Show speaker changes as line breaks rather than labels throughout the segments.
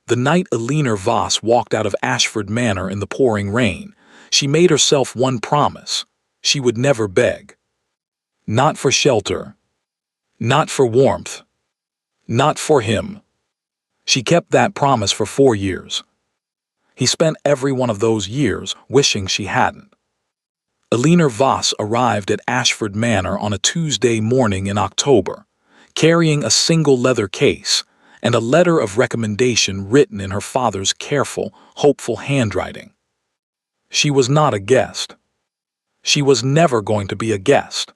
The night Elinor Voss walked out of Ashford Manor in the pouring rain, she made herself one promise: she would never beg. Not for shelter. Not for warmth. Not for him. She kept that promise for 4 years. He spent every one of those years wishing she hadn't. Elinor Voss arrived at Ashford Manor on a Tuesday morning in October, carrying a single leather case and a letter of recommendation written in her father's careful, hopeful handwriting. She was not a guest. She was never going to be a guest.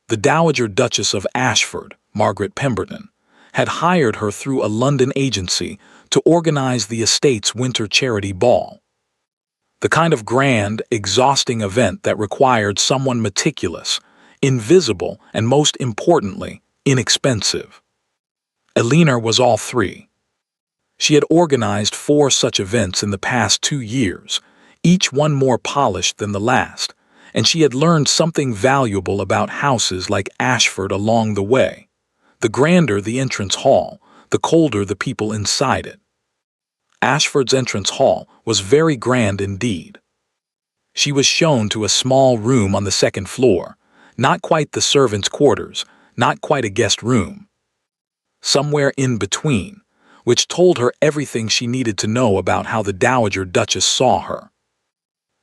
The Dowager Duchess of Ashford, Margaret Pemberton, had hired her through a London agency to organize the estate's winter charity ball. The kind of grand, exhausting event that required someone meticulous, invisible, and most importantly, inexpensive. Elinor was all three. She had organized 4 such events in the past 2 years, each one more polished than the last, and she had learned something valuable about houses like Ashford along the way. The grander the entrance hall, the colder the people inside it. Ashford's entrance hall was very grand indeed. She was shown to a small room on the 2nd floor, not quite the servants' quarters, not quite a guest room. Somewhere in between, which told her everything she needed to know about how the Dowager Duchess saw her.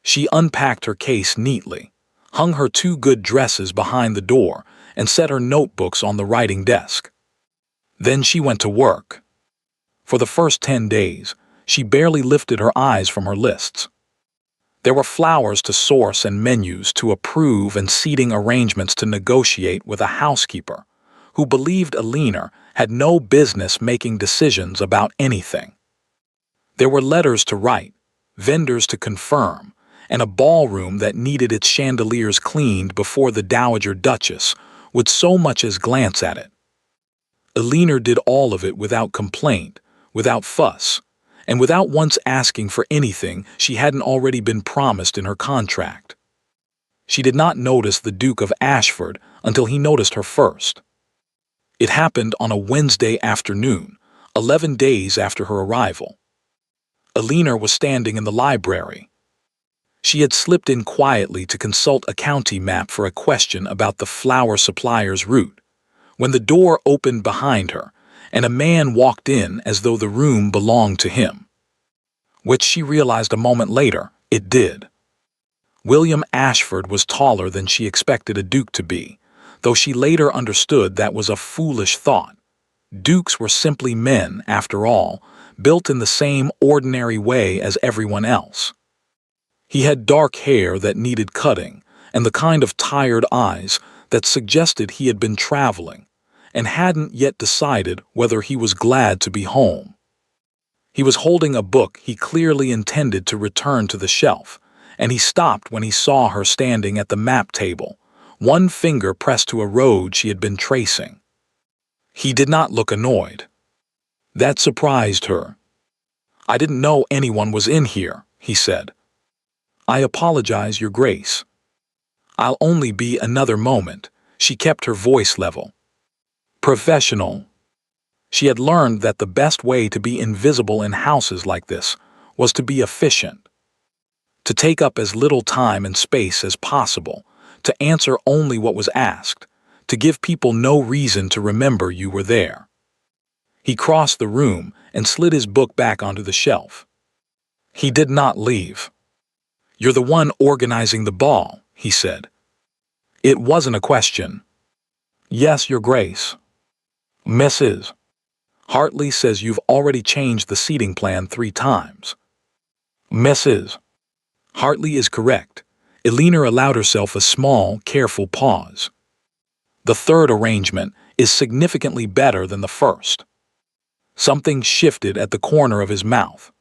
She unpacked her case neatly, hung her 2 good dresses behind the door, and set her notebooks on the writing desk. Then she went to work. For the first 10 days, she barely lifted her eyes from her lists. There were flowers to source and menus to approve and seating arrangements to negotiate with a housekeeper who believed Elinor had no business making decisions about anything. There were letters to write, vendors to confirm, and a ballroom that needed its chandeliers cleaned before the Dowager Duchess would so much as glance at it. Elinor did all of it without complaint, without fuss, and without once asking for anything she hadn't already been promised in her contract. She did not notice the Duke of Ashford until he noticed her first. It happened on a Wednesday afternoon, 11 days after her arrival. Elinor was standing in the library. She had slipped in quietly to consult a county map for a question about the flower supplier's route, when the door opened behind her and a man walked in as though the room belonged to him. Which she realized a moment later, it did. William Ashford was taller than she expected a duke to be, though she later understood that was a foolish thought. Dukes were simply men, after all, built in the same ordinary way as everyone else. He had dark hair that needed cutting and the kind of tired eyes that suggested he had been traveling and hadn't yet decided whether he was glad to be home. He was holding a book he clearly intended to return to the shelf, and he stopped when he saw her standing at the map table, one finger pressed to a road she had been tracing. He did not look annoyed. That surprised her. "I didn't know anyone was in here," he said. "I apologize, Your Grace." "I'll only be another moment." She kept her voice level. Professional. She had learned that the best way to be invisible in houses like this was to be efficient. To take up as little time and space as possible, to answer only what was asked, to give people no reason to remember you were there. He crossed the room and slid his book back onto the shelf. He did not leave. "You're the one organizing the ball," he said. It wasn't a question. "Yes, Your Grace." "Mrs. Hartley says you've already changed the seating plan 3 times. "Mrs. Hartley is correct." Elinor allowed herself a small, careful pause. "The 3rd arrangement is significantly better than the 1st. Something shifted at the corner of his mouth.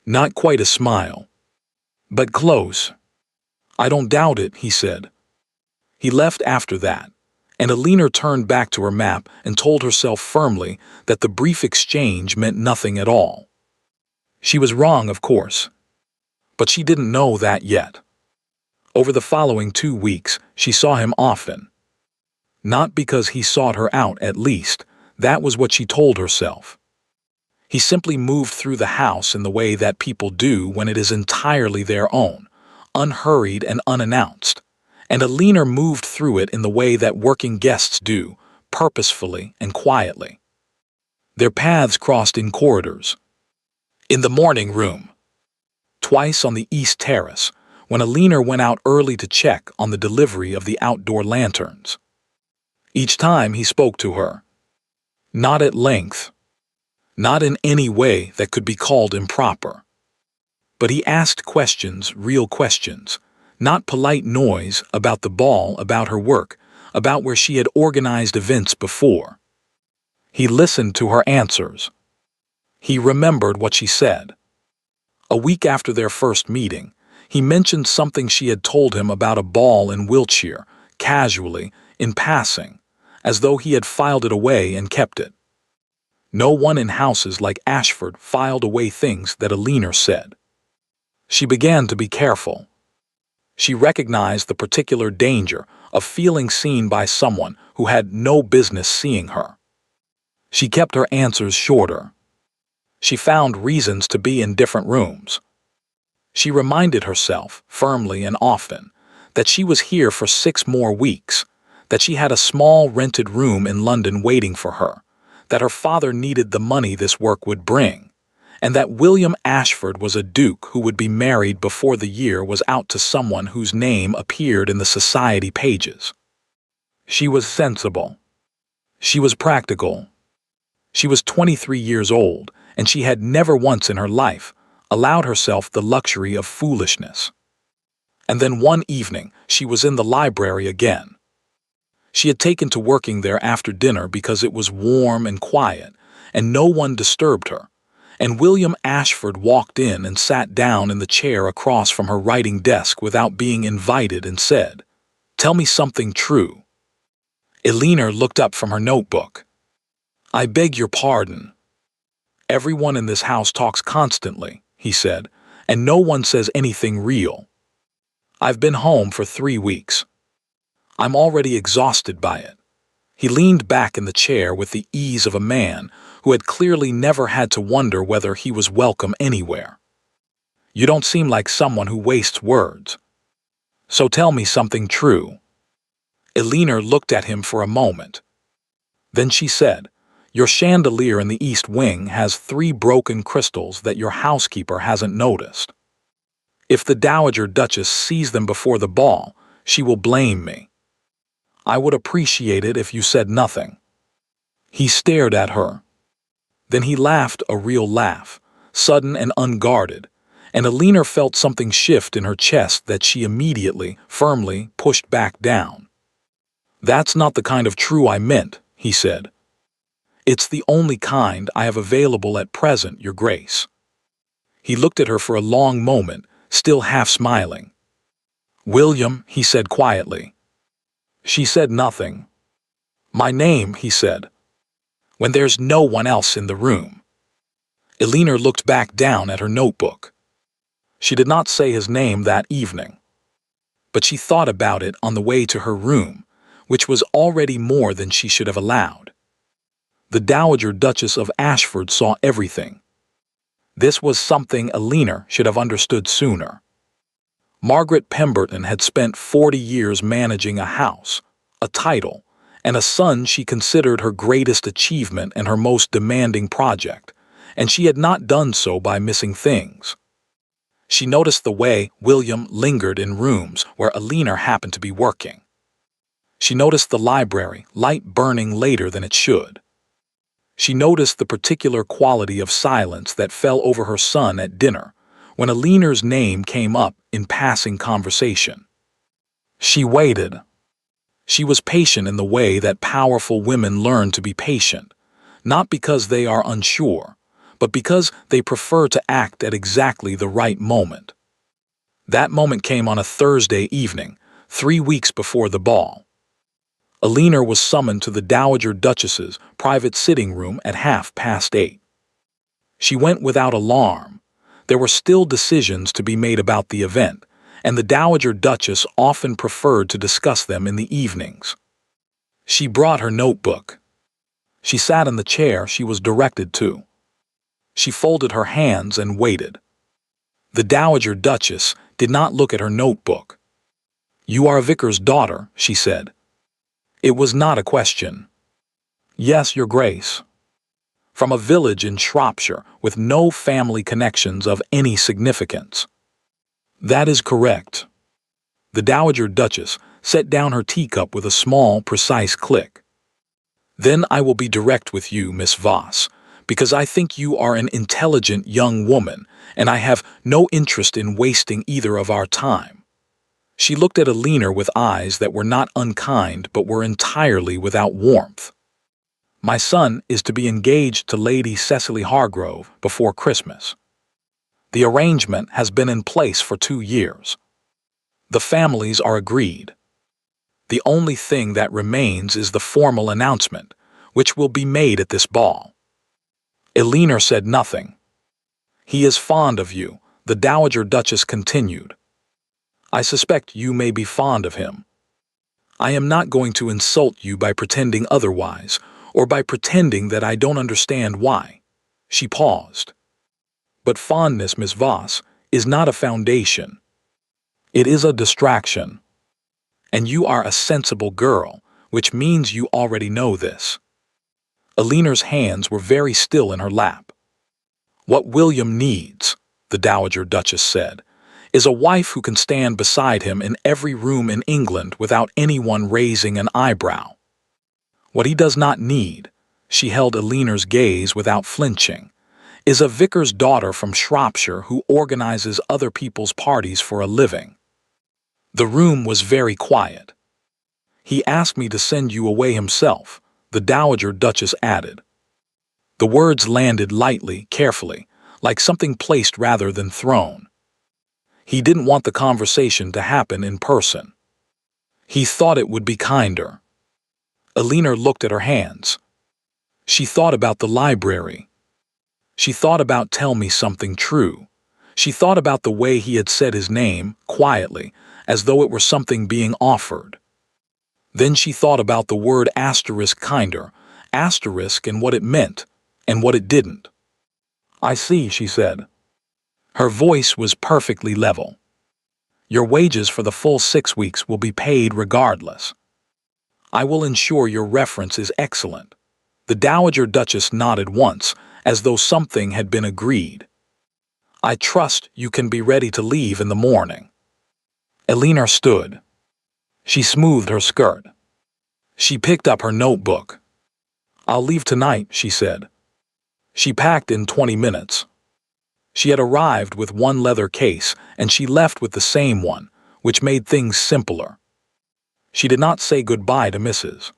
Not quite a smile, but close. "I don't doubt it," he said. He left after that, and Elinor turned back to her map and told herself firmly that the brief exchange meant nothing at all. She was wrong, of course, but she didn't know that yet. Over the following 2 weeks, she saw him often. Not because he sought her out, at least, that was what she told herself. He simply moved through the house in the way that people do when it is entirely their own, unhurried and unannounced, and Alina moved through it in the way that working guests do, purposefully and quietly. Their paths crossed in corridors, in the morning room, twice on the east terrace, when Alina went out early to check on the delivery of the outdoor lanterns. Each time he spoke to her, not at length, not in any way that could be called improper. But he asked questions, real questions, not polite noise about the ball, about her work, about where she had organized events before. He listened to her answers. He remembered what she said. A week after their first meeting, he mentioned something she had told him about a ball in Wiltshire, casually, in passing, as though he had filed it away and kept it. No one in houses like Ashford filed away things that Alina said. She began to be careful. She recognized the particular danger of feeling seen by someone who had no business seeing her. She kept her answers shorter. She found reasons to be in different rooms. She reminded herself, firmly and often, that she was here for 6 more weeks, that she had a small rented room in London waiting for her, that her father needed the money this work would bring, and that William Ashford was a duke who would be married before the year was out to someone whose name appeared in the society pages. She was sensible. She was practical. She was 23 years old, and she had never once in her life allowed herself the luxury of foolishness. And then one evening, she was in the library again. She had taken to working there after dinner because it was warm and quiet, and no one disturbed her, and William Ashford walked in and sat down in the chair across from her writing desk without being invited and said, "Tell me something true." Alina looked up from her notebook. "I beg your pardon." "Everyone in this house talks constantly," he said, "and no one says anything real. I've been home for 3 weeks. I'm already exhausted by it." He leaned back in the chair with the ease of a man who had clearly never had to wonder whether he was welcome anywhere. "You don't seem like someone who wastes words. So tell me something true." Alina looked at him for a moment. Then she said, "Your chandelier in the east wing has 3 broken crystals that your housekeeper hasn't noticed. If the Dowager Duchess sees them before the ball, she will blame me. I would appreciate it if you said nothing." He stared at her. Then he laughed a real laugh, sudden and unguarded, and Alina felt something shift in her chest that she immediately, firmly, pushed back down. "That's not the kind of true I meant," he said. "It's the only kind I have available at present, Your Grace." He looked at her for a long moment, still half smiling. "William," he said quietly. She said nothing. "My name," he said. "When there's no one else in the room." Alina looked back down at her notebook. She did not say his name that evening, but she thought about it on the way to her room, which was already more than she should have allowed. The Dowager Duchess of Ashford saw everything. This was something Alina should have understood sooner. Margaret Pemberton had spent 40 years managing a house, a title, and a son she considered her greatest achievement and her most demanding project, and she had not done so by missing things. She noticed the way William lingered in rooms where Alina happened to be working. She noticed the library, light burning later than it should. She noticed the particular quality of silence that fell over her son at dinner, when Alina's name came up in passing conversation. She waited. She was patient in the way that powerful women learn to be patient, not because they are unsure, but because they prefer to act at exactly the right moment. That moment came on a Thursday evening, 3 weeks before the ball. Alina was summoned to the Dowager Duchess's private sitting room at 8:30. She went without alarm. There were still decisions to be made about the event, and the Dowager Duchess often preferred to discuss them in the evenings. She brought her notebook. She sat in the chair she was directed to. She folded her hands and waited. The Dowager Duchess did not look at her notebook. "You are a vicar's daughter," she said. It was not a question. "Yes, Your Grace." "From a village in Shropshire with no family connections of any significance." "That is correct." The Dowager Duchess set down her teacup with a small, precise click. "Then I will be direct with you, Miss Voss, because I think you are an intelligent young woman, and I have no interest in wasting either of our time." She looked at Alina with eyes that were not unkind but were entirely without warmth. "My son is to be engaged to Lady Cecily Hargrove before Christmas. The arrangement has been in place for 2 years. The families are agreed. The only thing that remains is the formal announcement, which will be made at this ball." Alina said nothing. "He is fond of you," the Dowager Duchess continued. "I suspect you may be fond of him. I am not going to insult you by pretending otherwise, or by pretending that I don't understand why." She paused. "But fondness, Miss Voss, is not a foundation. It is a distraction. And you are a sensible girl, which means you already know this." Alina's hands were very still in her lap. "What William needs," the Dowager Duchess said, "is a wife who can stand beside him in every room in England without anyone raising an eyebrow. What he does not need," she held Alina's gaze without flinching, "is a vicar's daughter from Shropshire who organizes other people's parties for a living." The room was very quiet. "He asked me to send you away himself," the Dowager Duchess added. The words landed lightly, carefully, like something placed rather than thrown. He didn't want the conversation to happen in person. He thought it would be kinder. Alina looked at her hands. She thought about the library. She thought about "Tell me something true." She thought about the way he had said his name, quietly, as though it were something being offered. Then she thought about the word asterisk kinder, asterisk and what it meant, and what it didn't. "I see," she said. Her voice was perfectly level. "Your wages for the full 6 weeks will be paid regardless. I will ensure your reference is excellent." The Dowager Duchess nodded once, as though something had been agreed. "I trust you can be ready to leave in the morning." Alina stood. She smoothed her skirt. She picked up her notebook. "I'll leave tonight," she said. She packed in 20 minutes. She had arrived with one leather case, and she left with the same one, which made things simpler. She did not say goodbye to Mrs.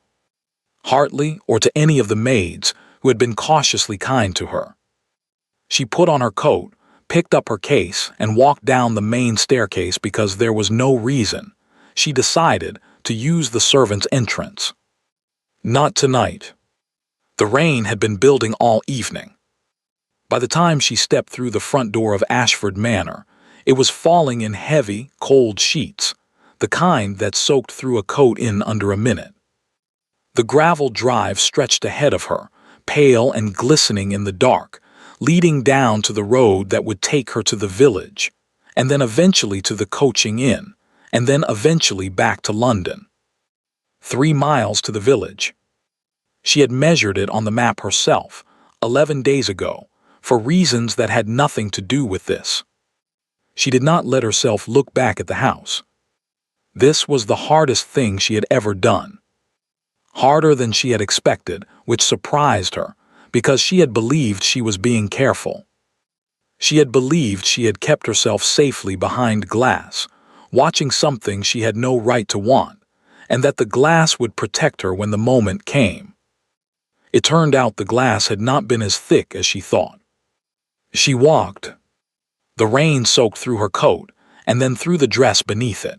Hartley or to any of the maids who had been cautiously kind to her. She put on her coat, picked up her case, and walked down the main staircase because there was no reason, she decided, to use the servants' entrance. Not tonight. The rain had been building all evening. By the time she stepped through the front door of Ashford Manor, it was falling in heavy, cold sheets, the kind that soaked through a coat in under a minute. The gravel drive stretched ahead of her, pale and glistening in the dark, leading down to the road that would take her to the village, and then eventually to the coaching inn, and then eventually back to London. 3 miles to the village. She had measured it on the map herself, 11 days ago, for reasons that had nothing to do with this. She did not let herself look back at the house. This was the hardest thing she had ever done. Harder than she had expected, which surprised her, because she had believed she was being careful. She had believed she had kept herself safely behind glass, watching something she had no right to want, and that the glass would protect her when the moment came. It turned out the glass had not been as thick as she thought. She walked. The rain soaked through her coat, and then through the dress beneath it.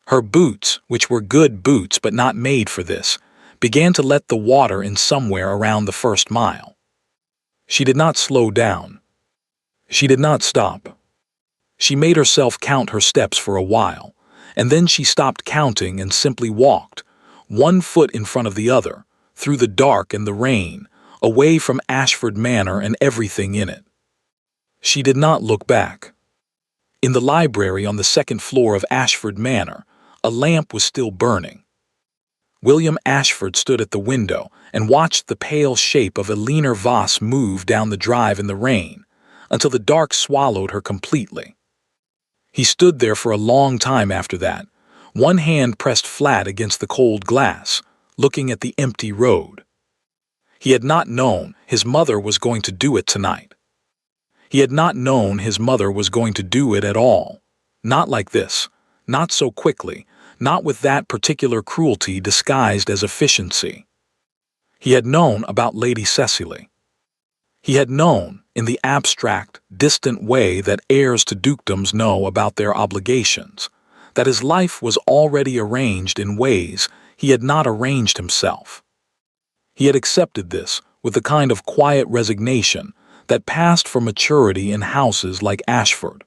Her boots, which were good boots but not made for this, began to let the water in somewhere around the 1st mile. She did not slow down. She did not stop. She made herself count her steps for a while, and then she stopped counting and simply walked, one foot in front of the other, through the dark and the rain, away from Ashford Manor and everything in it. She did not look back. In the library on the second floor of Ashford Manor, a lamp was still burning. William Ashford stood at the window and watched the pale shape of Eleanor Voss move down the drive in the rain, until the dark swallowed her completely. He stood there for a long time after that, one hand pressed flat against the cold glass, looking at the empty road. He had not known his mother was going to do it tonight. He had not known his mother was going to do it at all. Not like this, not so quickly, not with that particular cruelty disguised as efficiency. He had known about Lady Cecily. He had known, in the abstract, distant way that heirs to dukedoms know about their obligations, that his life was already arranged in ways he had not arranged himself. He had accepted this with the kind of quiet resignation that passed for maturity in houses like Ashford.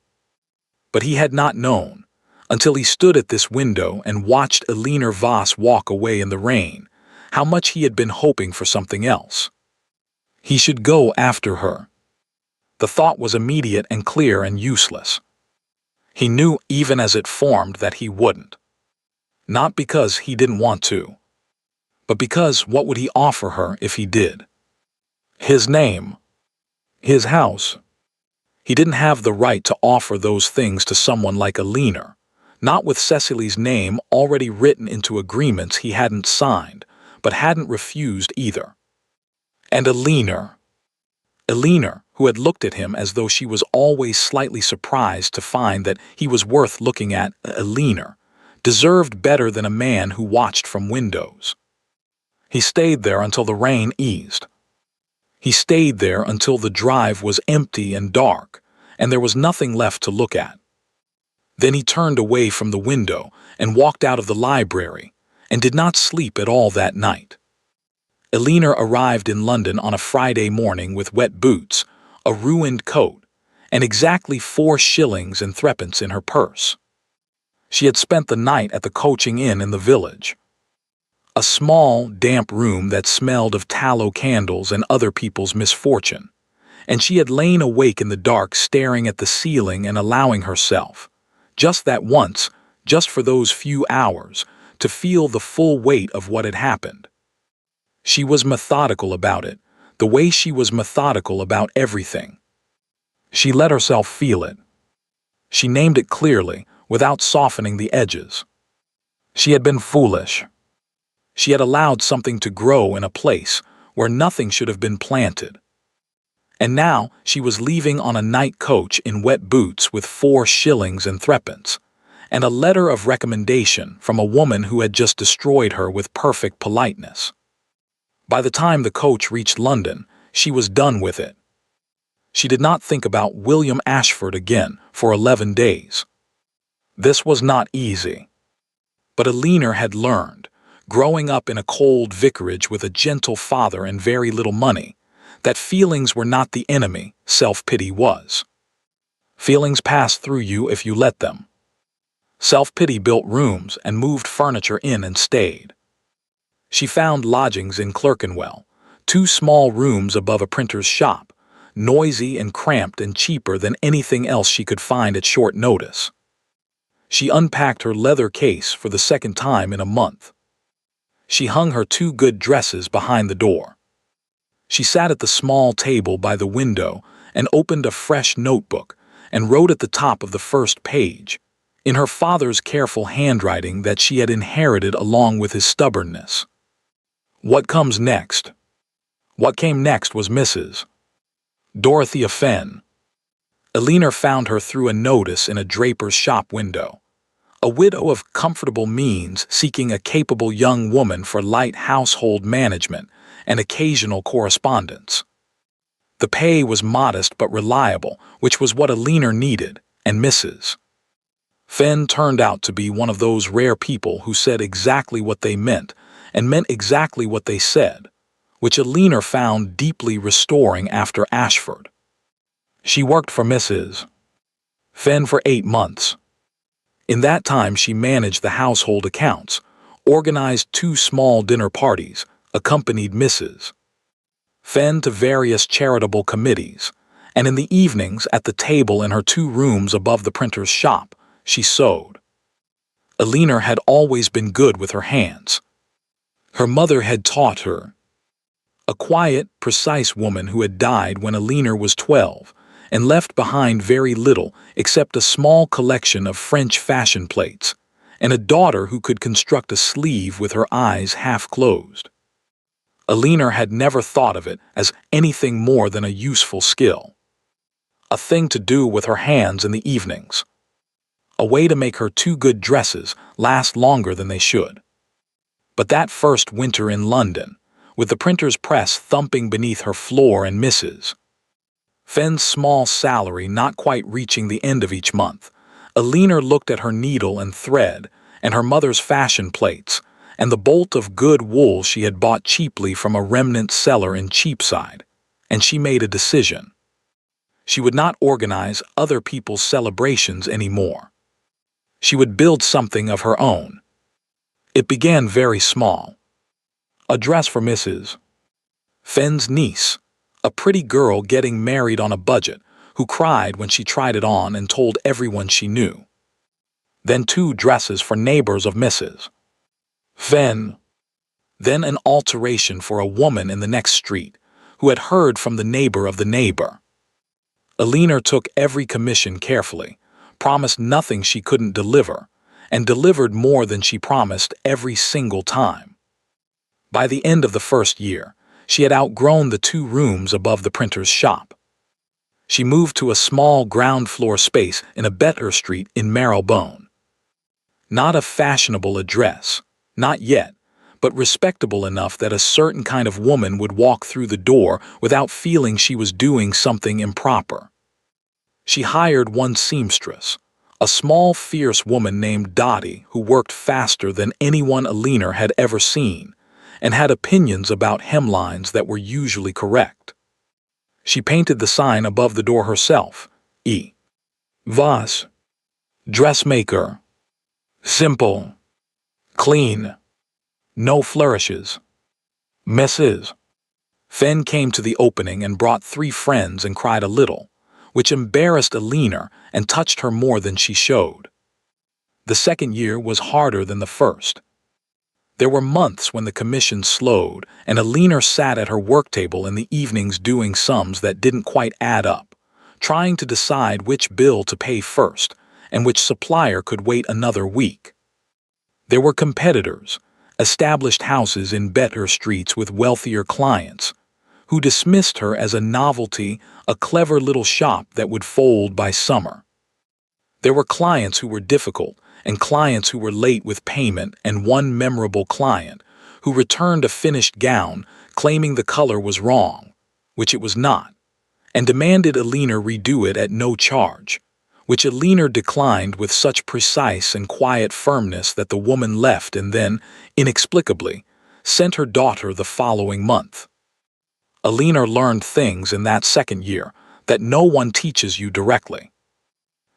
But he had not known, until he stood at this window and watched Eleanor Voss walk away in the rain, how much he had been hoping for something else. He should go after her. The thought was immediate and clear and useless. He knew even as it formed that he wouldn't. Not because he didn't want to, but because what would he offer her if he did? His name. His house. He didn't have the right to offer those things to someone like Eleanor, not with Cecily's name already written into agreements he hadn't signed, but hadn't refused either. And Eleanor, who had looked at him as though she was always slightly surprised to find that he was worth looking at, Eleanor, deserved better than a man who watched from windows. He stayed there until the rain eased. He stayed there until the drive was empty and dark, and there was nothing left to look at. Then he turned away from the window and walked out of the library, and did not sleep at all that night. Eleanor arrived in London on a Friday morning with wet boots, a ruined coat, and exactly 4 shillings and threepence in her purse. She had spent the night at the coaching inn in the village. A small, damp room that smelled of tallow candles and other people's misfortune, and she had lain awake in the dark staring at the ceiling and allowing herself, just that once, just for those few hours, to feel the full weight of what had happened. She was methodical about it, the way she was methodical about everything. She let herself feel it. She named it clearly, without softening the edges. She had been foolish. She had allowed something to grow in a place where nothing should have been planted. And now she was leaving on a night coach in wet boots with 4 shillings and threepence, and a letter of recommendation from a woman who had just destroyed her with perfect politeness. By the time the coach reached London, she was done with it. She did not think about William Ashford again for 11 days. This was not easy. But Eleanor had learned, growing up in a cold vicarage with a gentle father and very little money, that feelings were not the enemy self-pity was. Feelings passed through you if you let them. Self-pity built rooms and moved furniture in and stayed. She found lodgings in Clerkenwell, 2 small rooms above a printer's shop, noisy and cramped and cheaper than anything else she could find at short notice. She unpacked her leather case for the second time in a month. She hung her 2 good dresses behind the door. She sat at the small table by the window and opened a fresh notebook and wrote at the top of the first page, in her father's careful handwriting that she had inherited along with his stubbornness. What comes next? What came next was Mrs. Dorothea Fenn. Eleanor found her through a notice in a draper's shop window. A widow of comfortable means seeking a capable young woman for light household management and occasional correspondence. The pay was modest but reliable, which was what Eleanor needed, and Mrs. Fenn turned out to be one of those rare people who said exactly what they meant and meant exactly what they said, which Eleanor found deeply restoring after Ashford. She worked for Mrs. Fenn for 8 months. In that time she managed the household accounts, organized 2 small dinner parties, accompanied Mrs. Fen to various charitable committees, and in the evenings at the table in her 2 rooms above the printer's shop, she sewed. Alina had always been good with her hands. Her mother had taught her. A quiet, precise woman who had died when Alina was 12 and left behind very little except a small collection of French fashion plates, and a daughter who could construct a sleeve with her eyes half closed. Alina had never thought of it as anything more than a useful skill. A thing to do with her hands in the evenings. A way to make her 2 good dresses last longer than they should. But that first winter in London, with the printer's press thumping beneath her floor and Mrs. Fen's small salary not quite reaching the end of each month, Alina looked at her needle and thread and her mother's fashion plates and the bolt of good wool she had bought cheaply from a remnant seller in Cheapside, and she made a decision. She would not organize other people's celebrations anymore. She would build something of her own. It began very small. A dress for Mrs. Fen's niece, a pretty girl getting married on a budget, who cried when she tried it on and told everyone she knew. Then 2 dresses for neighbors of Mrs. Fen. Then an alteration for a woman in the next street, who had heard from the neighbor of the neighbor. Alina took every commission carefully, promised nothing she couldn't deliver, and delivered more than she promised every single time. By the end of the first year, she had outgrown the 2 rooms above the printer's shop. She moved to a small ground-floor space in a better street in Marylebone. Not a fashionable address, not yet, but respectable enough that a certain kind of woman would walk through the door without feeling she was doing something improper. She hired one seamstress, a small, fierce woman named Dottie who worked faster than anyone Alina had ever seen, and had opinions about hemlines that were usually correct. She painted the sign above the door herself, E. Voss. Dressmaker. Simple. Clean. No flourishes. Mrs. Fen came to the opening and brought 3 friends and cried a little, which embarrassed Alina and touched her more than she showed. The second year was harder than the first. There were months when the commission slowed and Alina sat at her work table in the evenings doing sums that didn't quite add up, trying to decide which bill to pay first and which supplier could wait another week. There were competitors, established houses in better streets with wealthier clients, who dismissed her as a novelty, a clever little shop that would fold by summer. There were clients who were difficult and clients who were late with payment, and one memorable client who returned a finished gown claiming the color was wrong, which it was not, and demanded Alina redo it at no charge, which Alina declined with such precise and quiet firmness that the woman left and then, inexplicably, sent her daughter the following month. Alina learned things in that second year that no one teaches you directly.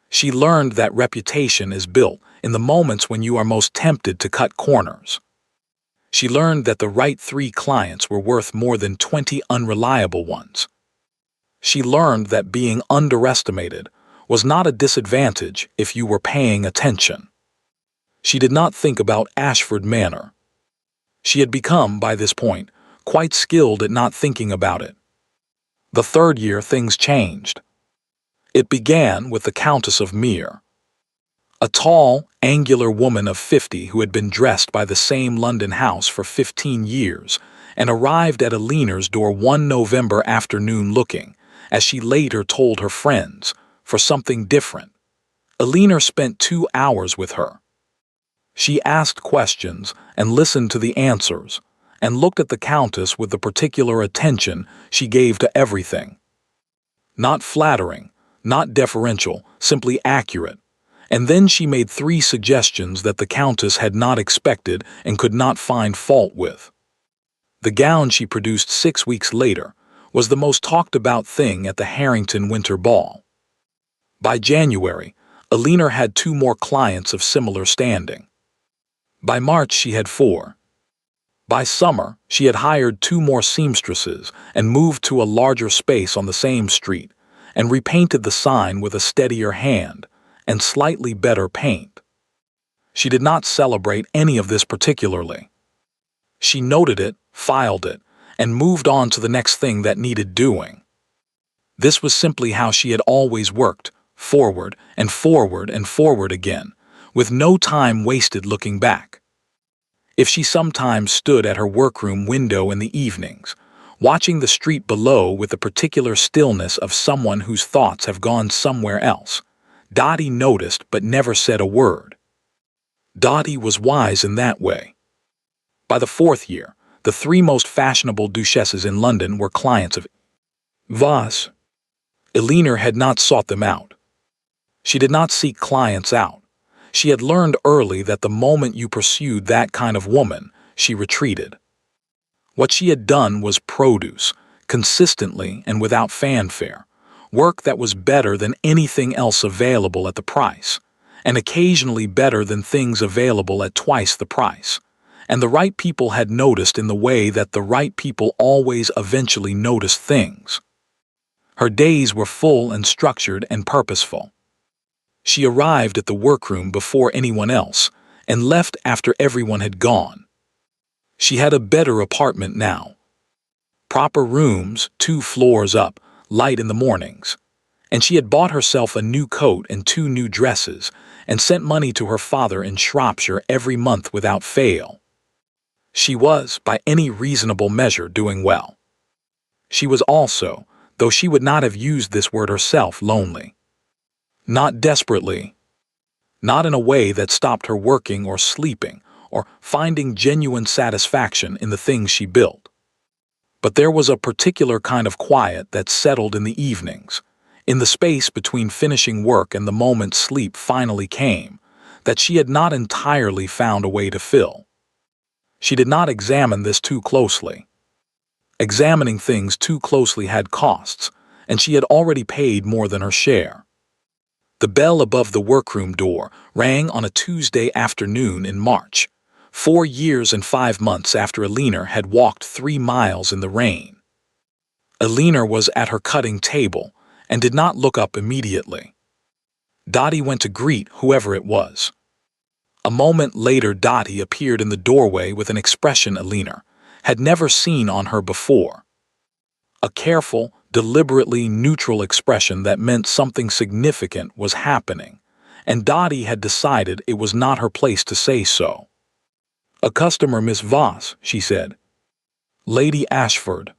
She learned that reputation is built in the moments when you are most tempted to cut corners. She learned that the right 3 clients were worth more than 20 unreliable ones. She learned that being underestimated was not a disadvantage if you were paying attention. She did not think about Ashford Manor. She had become, by this point, quite skilled at not thinking about it. The third year things changed. It began with the Countess of Mere, a tall, angular woman of 50 who had been dressed by the same London house for 15 years and arrived at Alina's door one November afternoon looking, as she later told her friends, for something different. Alina spent 2 hours with her. She asked questions and listened to the answers, and looked at the Countess with the particular attention she gave to everything. Not flattering, not deferential, simply accurate. And then she made 3 suggestions that the Countess had not expected and could not find fault with. The gown she produced 6 weeks later was the most talked-about thing at the Harrington Winter Ball. By January, Alina had 2 more clients of similar standing. By March she had 4. By summer, she had hired 2 more seamstresses and moved to a larger space on the same street and repainted the sign with a steadier hand and slightly better paint. She did not celebrate any of this particularly. She noted it, filed it, and moved on to the next thing that needed doing. This was simply how she had always worked, forward and forward and forward again, with no time wasted looking back. If she sometimes stood at her workroom window in the evenings, watching the street below with the particular stillness of someone whose thoughts have gone somewhere else, Dottie noticed but never said a word. Dottie was wise in that way. By the 4th year, the 3 most fashionable duchesses in London were clients of Voss. Elinor had not sought them out. She did not seek clients out. She had learned early that the moment you pursued that kind of woman, she retreated. What she had done was produce, consistently and without fanfare, work that was better than anything else available at the price, and occasionally better than things available at twice the price. And the right people had noticed in the way that the right people always eventually notice things. Her days were full and structured and purposeful. She arrived at the workroom before anyone else and left after everyone had gone. She had a better apartment now. Proper rooms, 2 floors up, light in the mornings. And she had bought herself a new coat and 2 new dresses and sent money to her father in Shropshire every month without fail. She was, by any reasonable measure, doing well. She was also, though she would not have used this word herself, lonely. Not desperately. Not in a way that stopped her working or sleeping or finding genuine satisfaction in the things she built. But there was a particular kind of quiet that settled in the evenings, in the space between finishing work and the moment sleep finally came, that she had not entirely found a way to fill. She did not examine this too closely. Examining things too closely had costs, and she had already paid more than her share. The bell above the workroom door rang on a Tuesday afternoon in March, 4 years and 5 months after Elinor had walked 3 miles in the rain. Elinor was at her cutting table and did not look up immediately. Dottie went to greet whoever it was. A moment later Dottie appeared in the doorway with an expression Elinor had never seen on her before. A careful, deliberately neutral expression that meant something significant was happening, and Dottie had decided it was not her place to say so. "A customer, Miss Voss," she said. "Lady Ashford.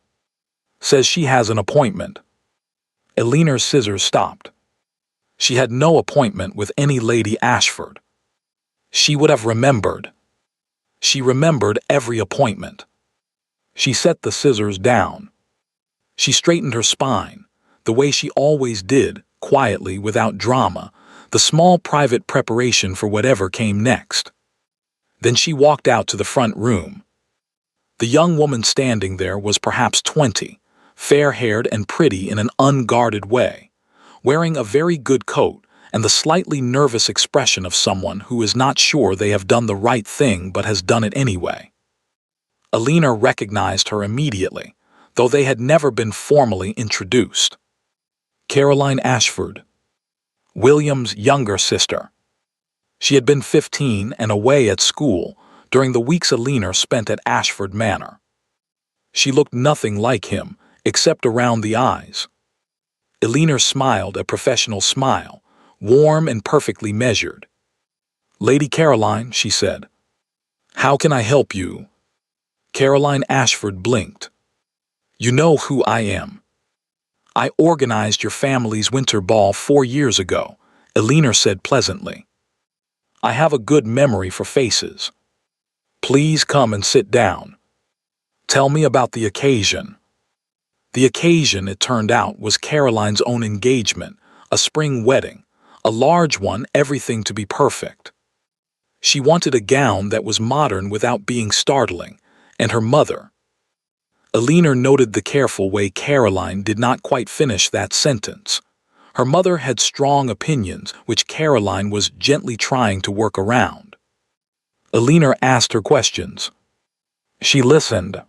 Says she has an appointment." Elinor's scissors stopped. She had no appointment with any Lady Ashford. She would have remembered. She remembered every appointment. She set the scissors down. She straightened her spine, the way she always did, quietly, without drama, the small private preparation for whatever came next. Then she walked out to the front room. The young woman standing there was perhaps 20, fair-haired and pretty in an unguarded way, wearing a very good coat and the slightly nervous expression of someone who is not sure they have done the right thing but has done it anyway. Elinor recognized her immediately, though they had never been formally introduced. Caroline Ashford, William's younger sister. She had been 15 and away at school during the weeks Elinor spent at Ashford Manor. She looked nothing like him, except around the eyes. Elinor smiled a professional smile, warm and perfectly measured. "Lady Caroline," she said. "How can I help you?" Caroline Ashford blinked. "You know who I am." "I organized your family's winter ball 4 years ago," Elinor said pleasantly. "I have a good memory for faces. Please come and sit down. Tell me about the occasion." The occasion, it turned out, was Caroline's own engagement, a spring wedding, a large one, everything to be perfect. She wanted a gown that was modern without being startling, and her mother. Elinor noted the careful way Caroline did not quite finish that sentence. Her mother had strong opinions which Caroline was gently trying to work around. Elinor asked her questions. She listened.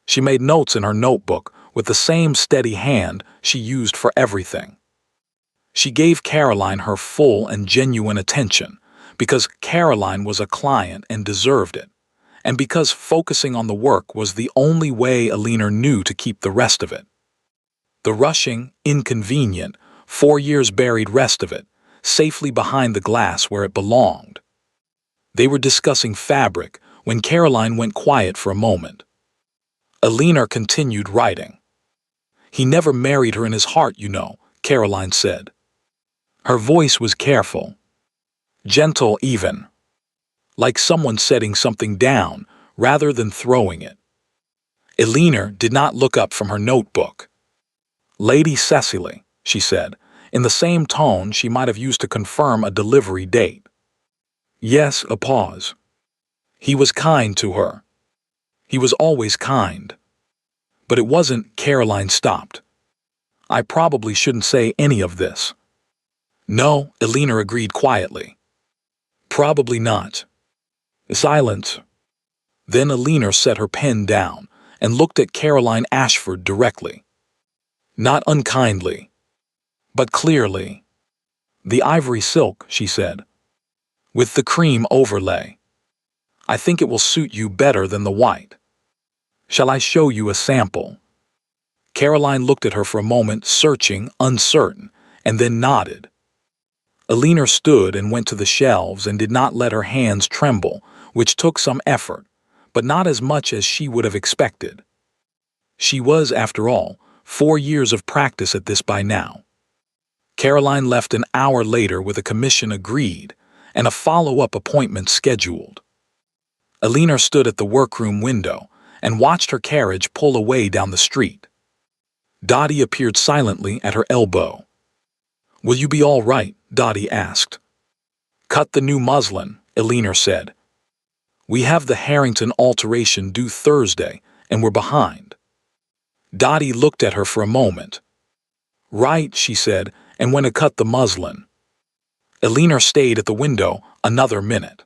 She made notes in her notebook with the same steady hand she used for everything. She gave Caroline her full and genuine attention because Caroline was a client and deserved it, and because focusing on the work was the only way Alina knew to keep the rest of it. The rushing, inconvenient, 4 years buried rest of it, safely behind the glass where it belonged. They were discussing fabric when Caroline went quiet for a moment. Alina continued writing. "He never married her in his heart, you know," Caroline said. Her voice was careful, gentle even, like someone setting something down rather than throwing it. Alina did not look up from her notebook. "Lady Cecily," she said, in the same tone she might have used to confirm a delivery date. Yes, a pause. He was kind to her. He was always kind. But it wasn't. Caroline stopped. "I probably shouldn't say any of this." "No," Alina agreed quietly. "Probably not." Silence. Then Alina set her pen down and looked at Caroline Ashford directly. Not unkindly, but clearly. "The ivory silk," she said, "with the cream overlay. I think it will suit you better than the white. Shall I show you a sample?" Caroline looked at her for a moment, searching, uncertain, and then nodded. Alina stood and went to the shelves and did not let her hands tremble, which took some effort, but not as much as she would have expected. She was, after all, 4 years of practice at this by now. Caroline left an hour later with a commission agreed and a follow-up appointment scheduled. Alina stood at the workroom window and watched her carriage pull away down the street. Dottie appeared silently at her elbow. "Will you be all right?" Dottie asked. "Cut the new muslin," Alina said. "We have the Harrington alteration due Thursday, and we're behind." Dottie looked at her for a moment. "Right," she said, and went to cut the muslin. Alina stayed at the window another minute.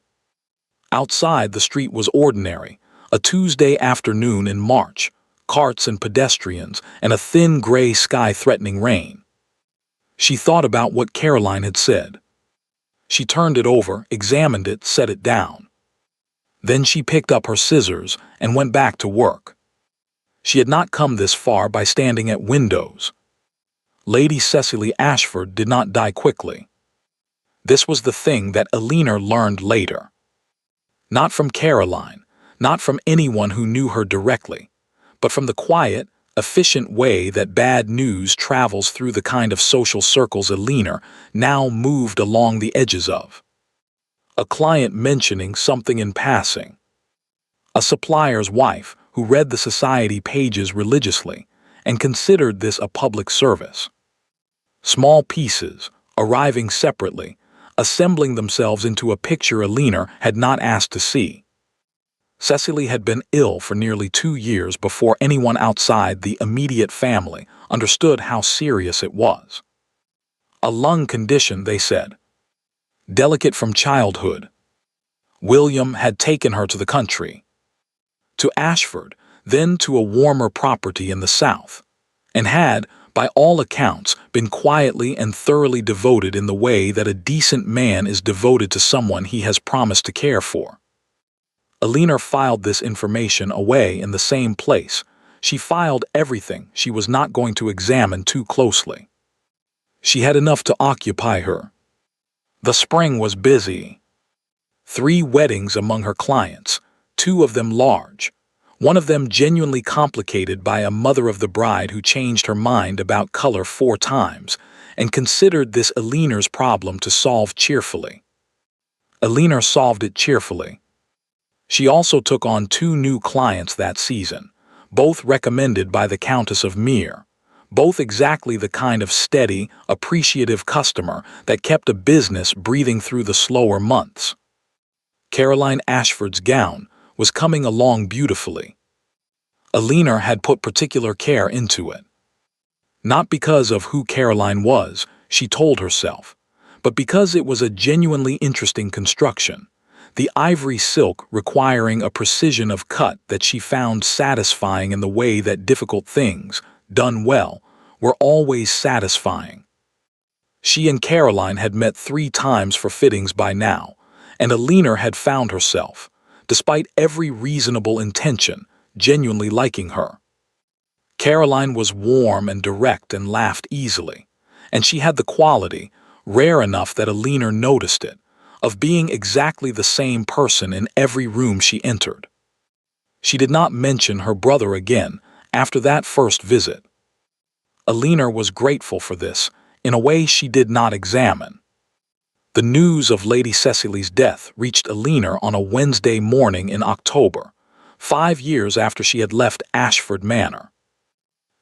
Outside, the street was ordinary, a Tuesday afternoon in March, carts and pedestrians, and a thin gray sky threatening rain. She thought about what Caroline had said. She turned it over, examined it, set it down. Then she picked up her scissors and went back to work. She had not come this far by standing at windows. Lady Cecily Ashford did not die quickly. This was the thing that Alina learned later. Not from Caroline, not from anyone who knew her directly, but from the quiet, efficient way that bad news travels through the kind of social circles Alina now moved along the edges of. A client mentioning something in passing. A supplier's wife who read the society pages religiously and considered this a public service. Small pieces, arriving separately, assembling themselves into a picture Alina had not asked to see. Cecily had been ill for nearly 2 years before anyone outside the immediate family understood how serious it was. A lung condition, they said. Delicate from childhood. William had taken her to the country. To Ashford, then to a warmer property in the south, and had, by all accounts, been quietly and thoroughly devoted in the way that a decent man is devoted to someone he has promised to care for. Alina filed this information away in the same place. She filed everything she was not going to examine too closely. She had enough to occupy her. The spring was busy. 3 weddings among her clients, 2 of them large. One of them genuinely complicated by a mother of the bride who changed her mind about color 4 times and considered this Alina's problem to solve cheerfully. Alina solved it cheerfully. She also took on 2 new clients that season, both recommended by the Countess of Mere, both exactly the kind of steady, appreciative customer that kept a business breathing through the slower months. Caroline Ashford's gown was coming along beautifully. Alina had put particular care into it. Not because of who Caroline was, she told herself, but because it was a genuinely interesting construction, the ivory silk requiring a precision of cut that she found satisfying in the way that difficult things, done well, were always satisfying. She and Caroline had met 3 times for fittings by now, and Alina had found herself, despite every reasonable intention, genuinely liking her. Caroline was warm and direct and laughed easily, and she had the quality, rare enough that Alina noticed it, of being exactly the same person in every room she entered. She did not mention her brother again after that first visit. Alina was grateful for this, in a way she did not examine. The news of Lady Cecily's death reached Alina on a Wednesday morning in October, 5 years after she had left Ashford Manor.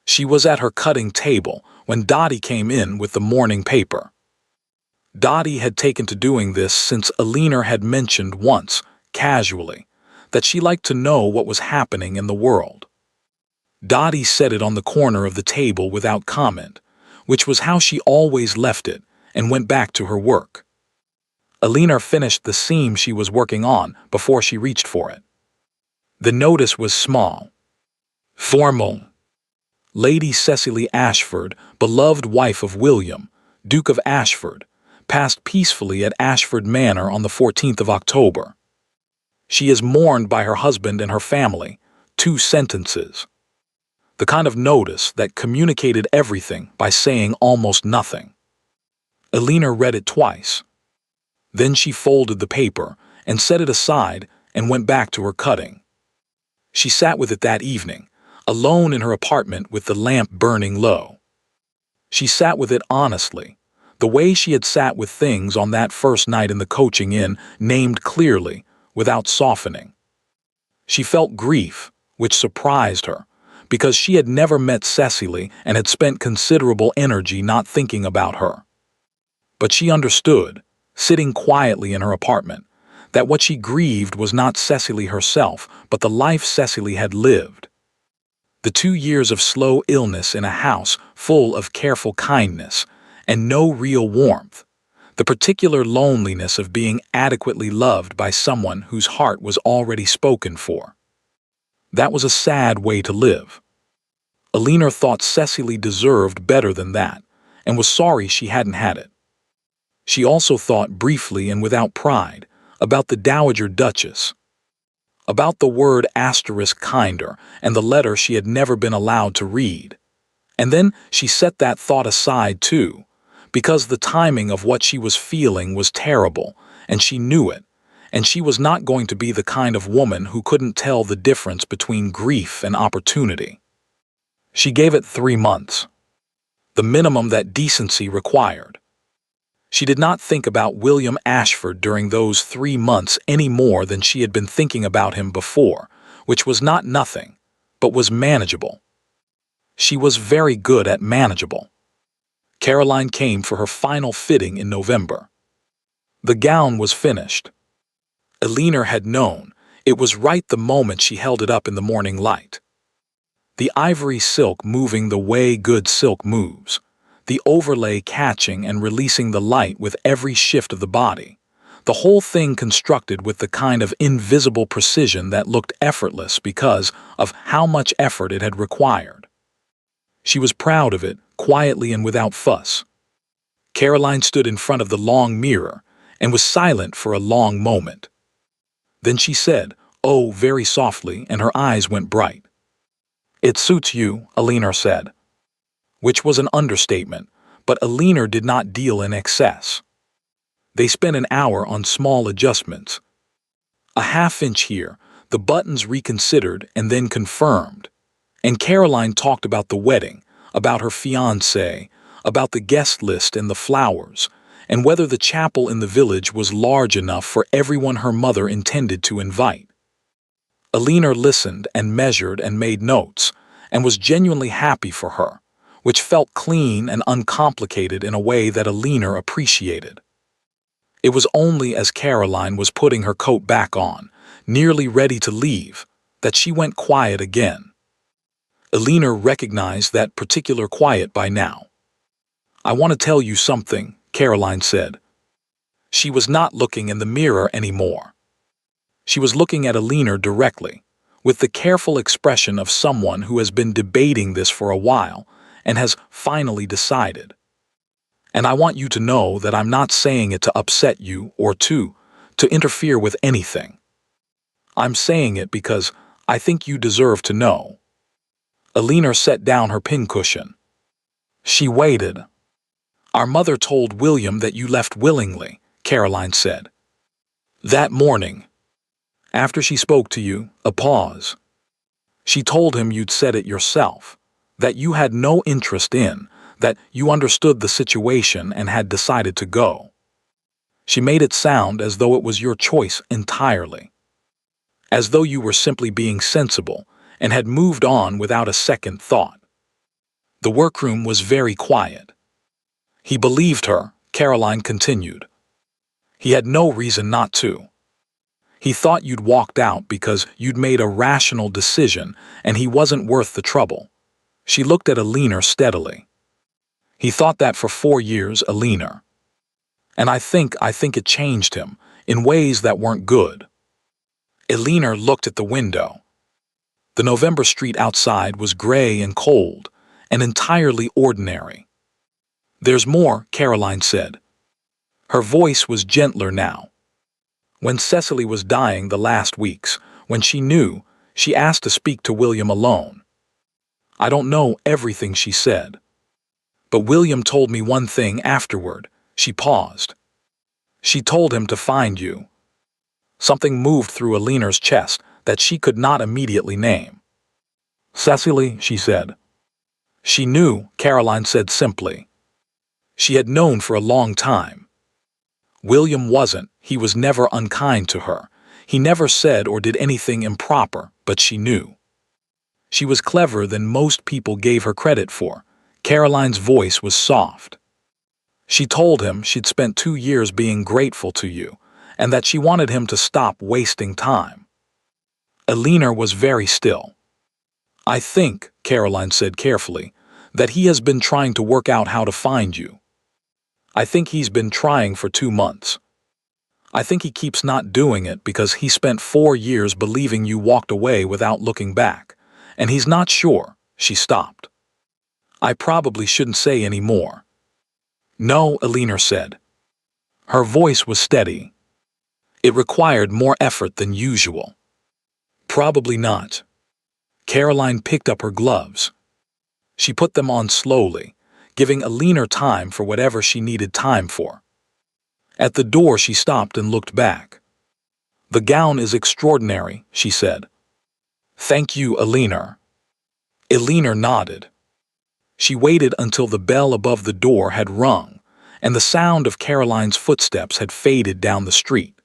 She was at her cutting table when Dottie came in with the morning paper. Dottie had taken to doing this since Alina had mentioned once, casually, that she liked to know what was happening in the world. Dottie set it on the corner of the table without comment, which was how she always left it, and went back to her work. Alina finished the seam she was working on before she reached for it. The notice was small. Formal. Lady Cecily Ashford, beloved wife of William, Duke of Ashford, passed peacefully at Ashford Manor on the 14th of October. She is mourned by her husband and her family. 2 sentences. The kind of notice that communicated everything by saying almost nothing. Alina read it twice. Then she folded the paper and set it aside and went back to her cutting. She sat with it that evening, alone in her apartment with the lamp burning low. She sat with it honestly, the way she had sat with things on that first night in the coaching inn, named clearly, without softening. She felt grief, which surprised her, because she had never met Cecily and had spent considerable energy not thinking about her. But she understood, sitting quietly in her apartment, that what she grieved was not Cecily herself, but the life Cecily had lived. The 2 years of slow illness in a house full of careful kindness and no real warmth, the particular loneliness of being adequately loved by someone whose heart was already spoken for. That was a sad way to live. Alina thought Cecily deserved better than that, and was sorry she hadn't had it. She also thought briefly and without pride about the Dowager Duchess, about the word *kinder and the letter she had never been allowed to read. And then she set that thought aside too, because the timing of what she was feeling was terrible, and she knew it, and she was not going to be the kind of woman who couldn't tell the difference between grief and opportunity. She gave it 3 months, the minimum that decency required. She did not think about William Ashford during those 3 months any more than she had been thinking about him before, which was not nothing, but was manageable. She was very good at manageable. Caroline came for her final fitting in November. The gown was finished. Alina had known. It was right the moment she held it up in the morning light. The ivory silk moving the way good silk moves, the overlay catching and releasing the light with every shift of the body, the whole thing constructed with the kind of invisible precision that looked effortless because of how much effort it had required. She was proud of it, quietly and without fuss. Caroline stood in front of the long mirror and was silent for a long moment. Then she said, "Oh," very softly, and her eyes went bright. "It suits you," Alina said, which was an understatement, but Alina did not deal in excess. They spent an hour on small adjustments. A half-inch here, the buttons reconsidered and then confirmed. And Caroline talked about the wedding, about her fiancé, about the guest list and the flowers, and whether the chapel in the village was large enough for everyone her mother intended to invite. Alina listened and measured and made notes, and was genuinely happy for her, which felt clean and uncomplicated in a way that Alina appreciated. It was only as Caroline was putting her coat back on, nearly ready to leave, that she went quiet again. Alina recognized that particular quiet by now. "I want to tell you something," Caroline said. She was not looking in the mirror anymore. She was looking at Alina directly, with the careful expression of someone who has been debating this for a while and has finally decided. And I want you to know that I'm not saying it to upset you or to interfere with anything. I'm saying it because I think you deserve to know. Alina set down her pincushion. She waited. Our mother told William that you left willingly, Caroline said. That morning, after she spoke to you, a pause. She told him you'd said it yourself, that you had no interest in, that you understood the situation and had decided to go. She made it sound as though it was your choice entirely, as though you were simply being sensible and had moved on without a second thought. The workroom was very quiet. He believed her, Caroline continued. He had no reason not to. He thought you'd walked out because you'd made a rational decision and he wasn't worth the trouble. She looked at Alina steadily. He thought that for 4 years, Alina. And I think it changed him in ways that weren't good. Alina looked at the window. The November street outside was gray and cold and entirely ordinary. There's more, Caroline said. Her voice was gentler now. When Cecily was dying the last weeks, when she knew, she asked to speak to William alone. I don't know everything she said. But William told me one thing afterward. She paused. She told him to find you. Something moved through Alina's chest that she could not immediately name. Cecily, she said. She knew, Caroline said simply. She had known for a long time. William wasn't, he was never unkind to her. He never said or did anything improper, but she knew. She was cleverer than most people gave her credit for. Caroline's voice was soft. She told him she'd spent 2 years being grateful to you, and that she wanted him to stop wasting time. Alina was very still. I think, Caroline said carefully, that he has been trying to work out how to find you. I think he's been trying for 2 months. I think he keeps not doing it because he spent 4 years believing you walked away without looking back, and he's not sure. She stopped. I probably shouldn't say any more. No, Alina said. Her voice was steady. It required more effort than usual. Probably not. Caroline picked up her gloves. She put them on slowly, giving Alina time for whatever she needed time for. At the door she stopped and looked back. The gown is extraordinary, she said. Thank you, Alina. Alina nodded. She waited until the bell above the door had rung, and the sound of Caroline's footsteps had faded down the street.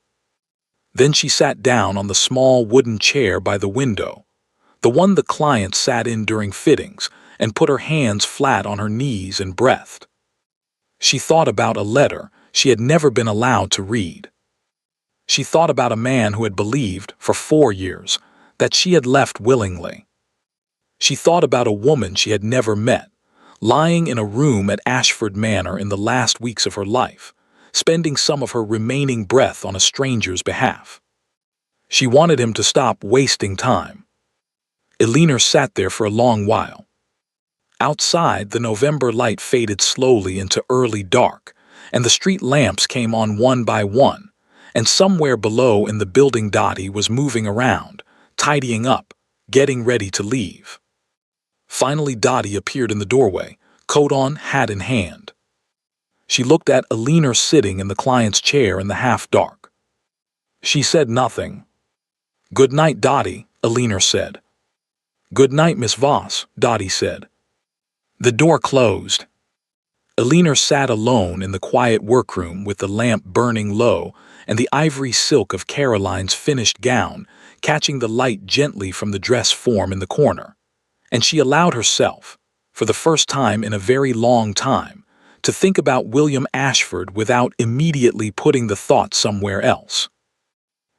Then she sat down on the small wooden chair by the window, the one the client sat in during fittings, and put her hands flat on her knees and breathed. She thought about a letter she had never been allowed to read. She thought about a man who had believed, for 4 years, that she had left willingly. She thought about a woman she had never met, lying in a room at Ashford Manor in the last weeks of her life, spending some of her remaining breath on a stranger's behalf. She wanted him to stop wasting time. Alina sat there for a long while. Outside, the November light faded slowly into early dark, and the street lamps came on one by one, and somewhere below in the building Dottie was moving around, tidying up, getting ready to leave. Finally Dottie appeared in the doorway, coat on, hat in hand. She looked at Alina sitting in the client's chair in the half-dark. She said nothing. Good night, Dottie, Alina said. Good night, Miss Voss, Dottie said. The door closed. Alina sat alone in the quiet workroom with the lamp burning low and the ivory silk of Caroline's finished gown catching the light gently from the dress form in the corner, and she allowed herself, for the first time in a very long time, to think about William Ashford without immediately putting the thought somewhere else.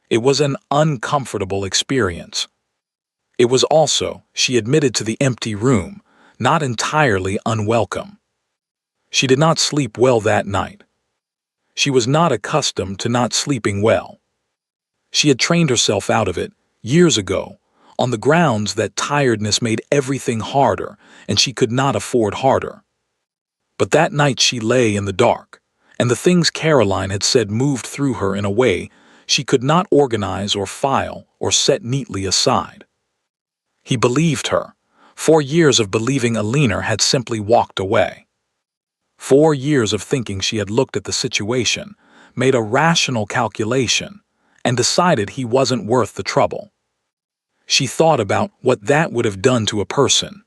It was an uncomfortable experience. It was also, she admitted to the empty room, not entirely unwelcome. She did not sleep well that night. She was not accustomed to not sleeping well. She had trained herself out of it years ago, on the grounds that tiredness made everything harder and she could not afford harder. But that night she lay in the dark, and the things Caroline had said moved through her in a way she could not organize or file or set neatly aside. He believed her. 4 years of believing Alina had simply walked away. 4 years of thinking she had looked at the situation, made a rational calculation, and decided he wasn't worth the trouble. She thought about what that would have done to a person.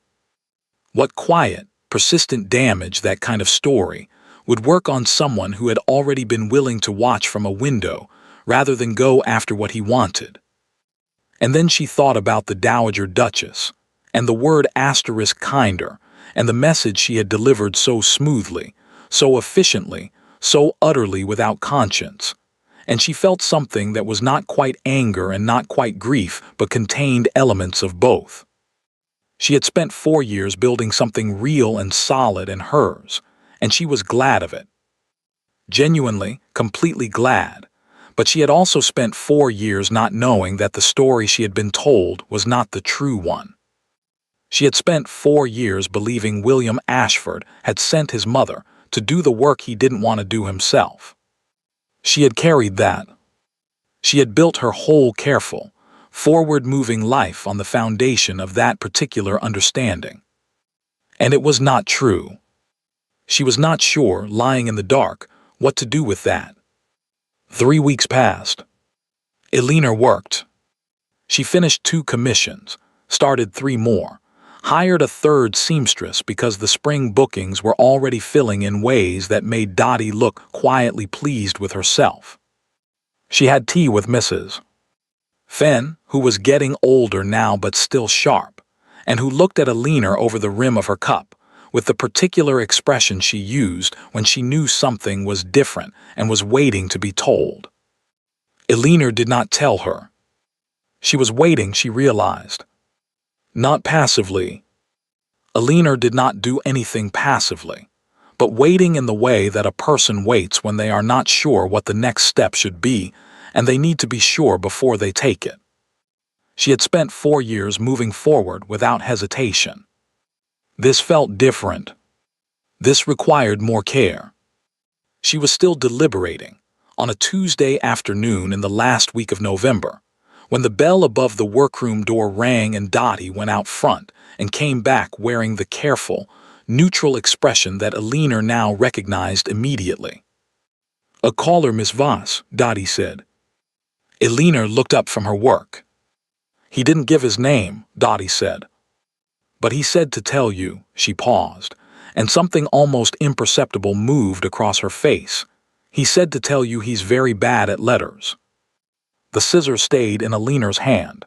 What quiet, persistent damage that kind of story would work on someone who had already been willing to watch from a window rather than go after what he wanted. And then she thought about the Dowager Duchess, and the word asterisk kinder, and the message she had delivered so smoothly, so efficiently, so utterly without conscience. And she felt something that was not quite anger and not quite grief, but contained elements of both. She had spent 4 years building something real and solid and hers, and she was glad of it. Genuinely, completely glad. But she had also spent 4 years not knowing that the story she had been told was not the true one. She had spent 4 years believing William Ashford had sent his mother to do the work he didn't want to do himself. She had carried that. She had built her whole careful, forward-moving life on the foundation of that particular understanding. And it was not true. She was not sure, lying in the dark, what to do with that. 3 weeks passed. Alina worked. She finished 2 commissions, started 3 more, hired a 3rd seamstress because the spring bookings were already filling in ways that made Dottie look quietly pleased with herself. She had tea with Mrs. Fenn, who was getting older now but still sharp, and who looked at Alina over the rim of her cup, with the particular expression she used when she knew something was different and was waiting to be told. Alina did not tell her. She was waiting, she realized. Not passively. Alina did not do anything passively, but waiting in the way that a person waits when they are not sure what the next step should be, and they need to be sure before they take it. She had spent 4 years moving forward without hesitation. This felt different. This required more care. She was still deliberating, on a Tuesday afternoon in the last week of November, when the bell above the workroom door rang and Dottie went out front and came back wearing the careful, neutral expression that Alina now recognized immediately. "A caller, Miss Voss," Dottie said. Alina looked up from her work. "He didn't give his name," Dottie said. "But he said to tell you," she paused, and something almost imperceptible moved across her face. "He said to tell you he's very bad at letters." The scissors stayed in Alina's hand.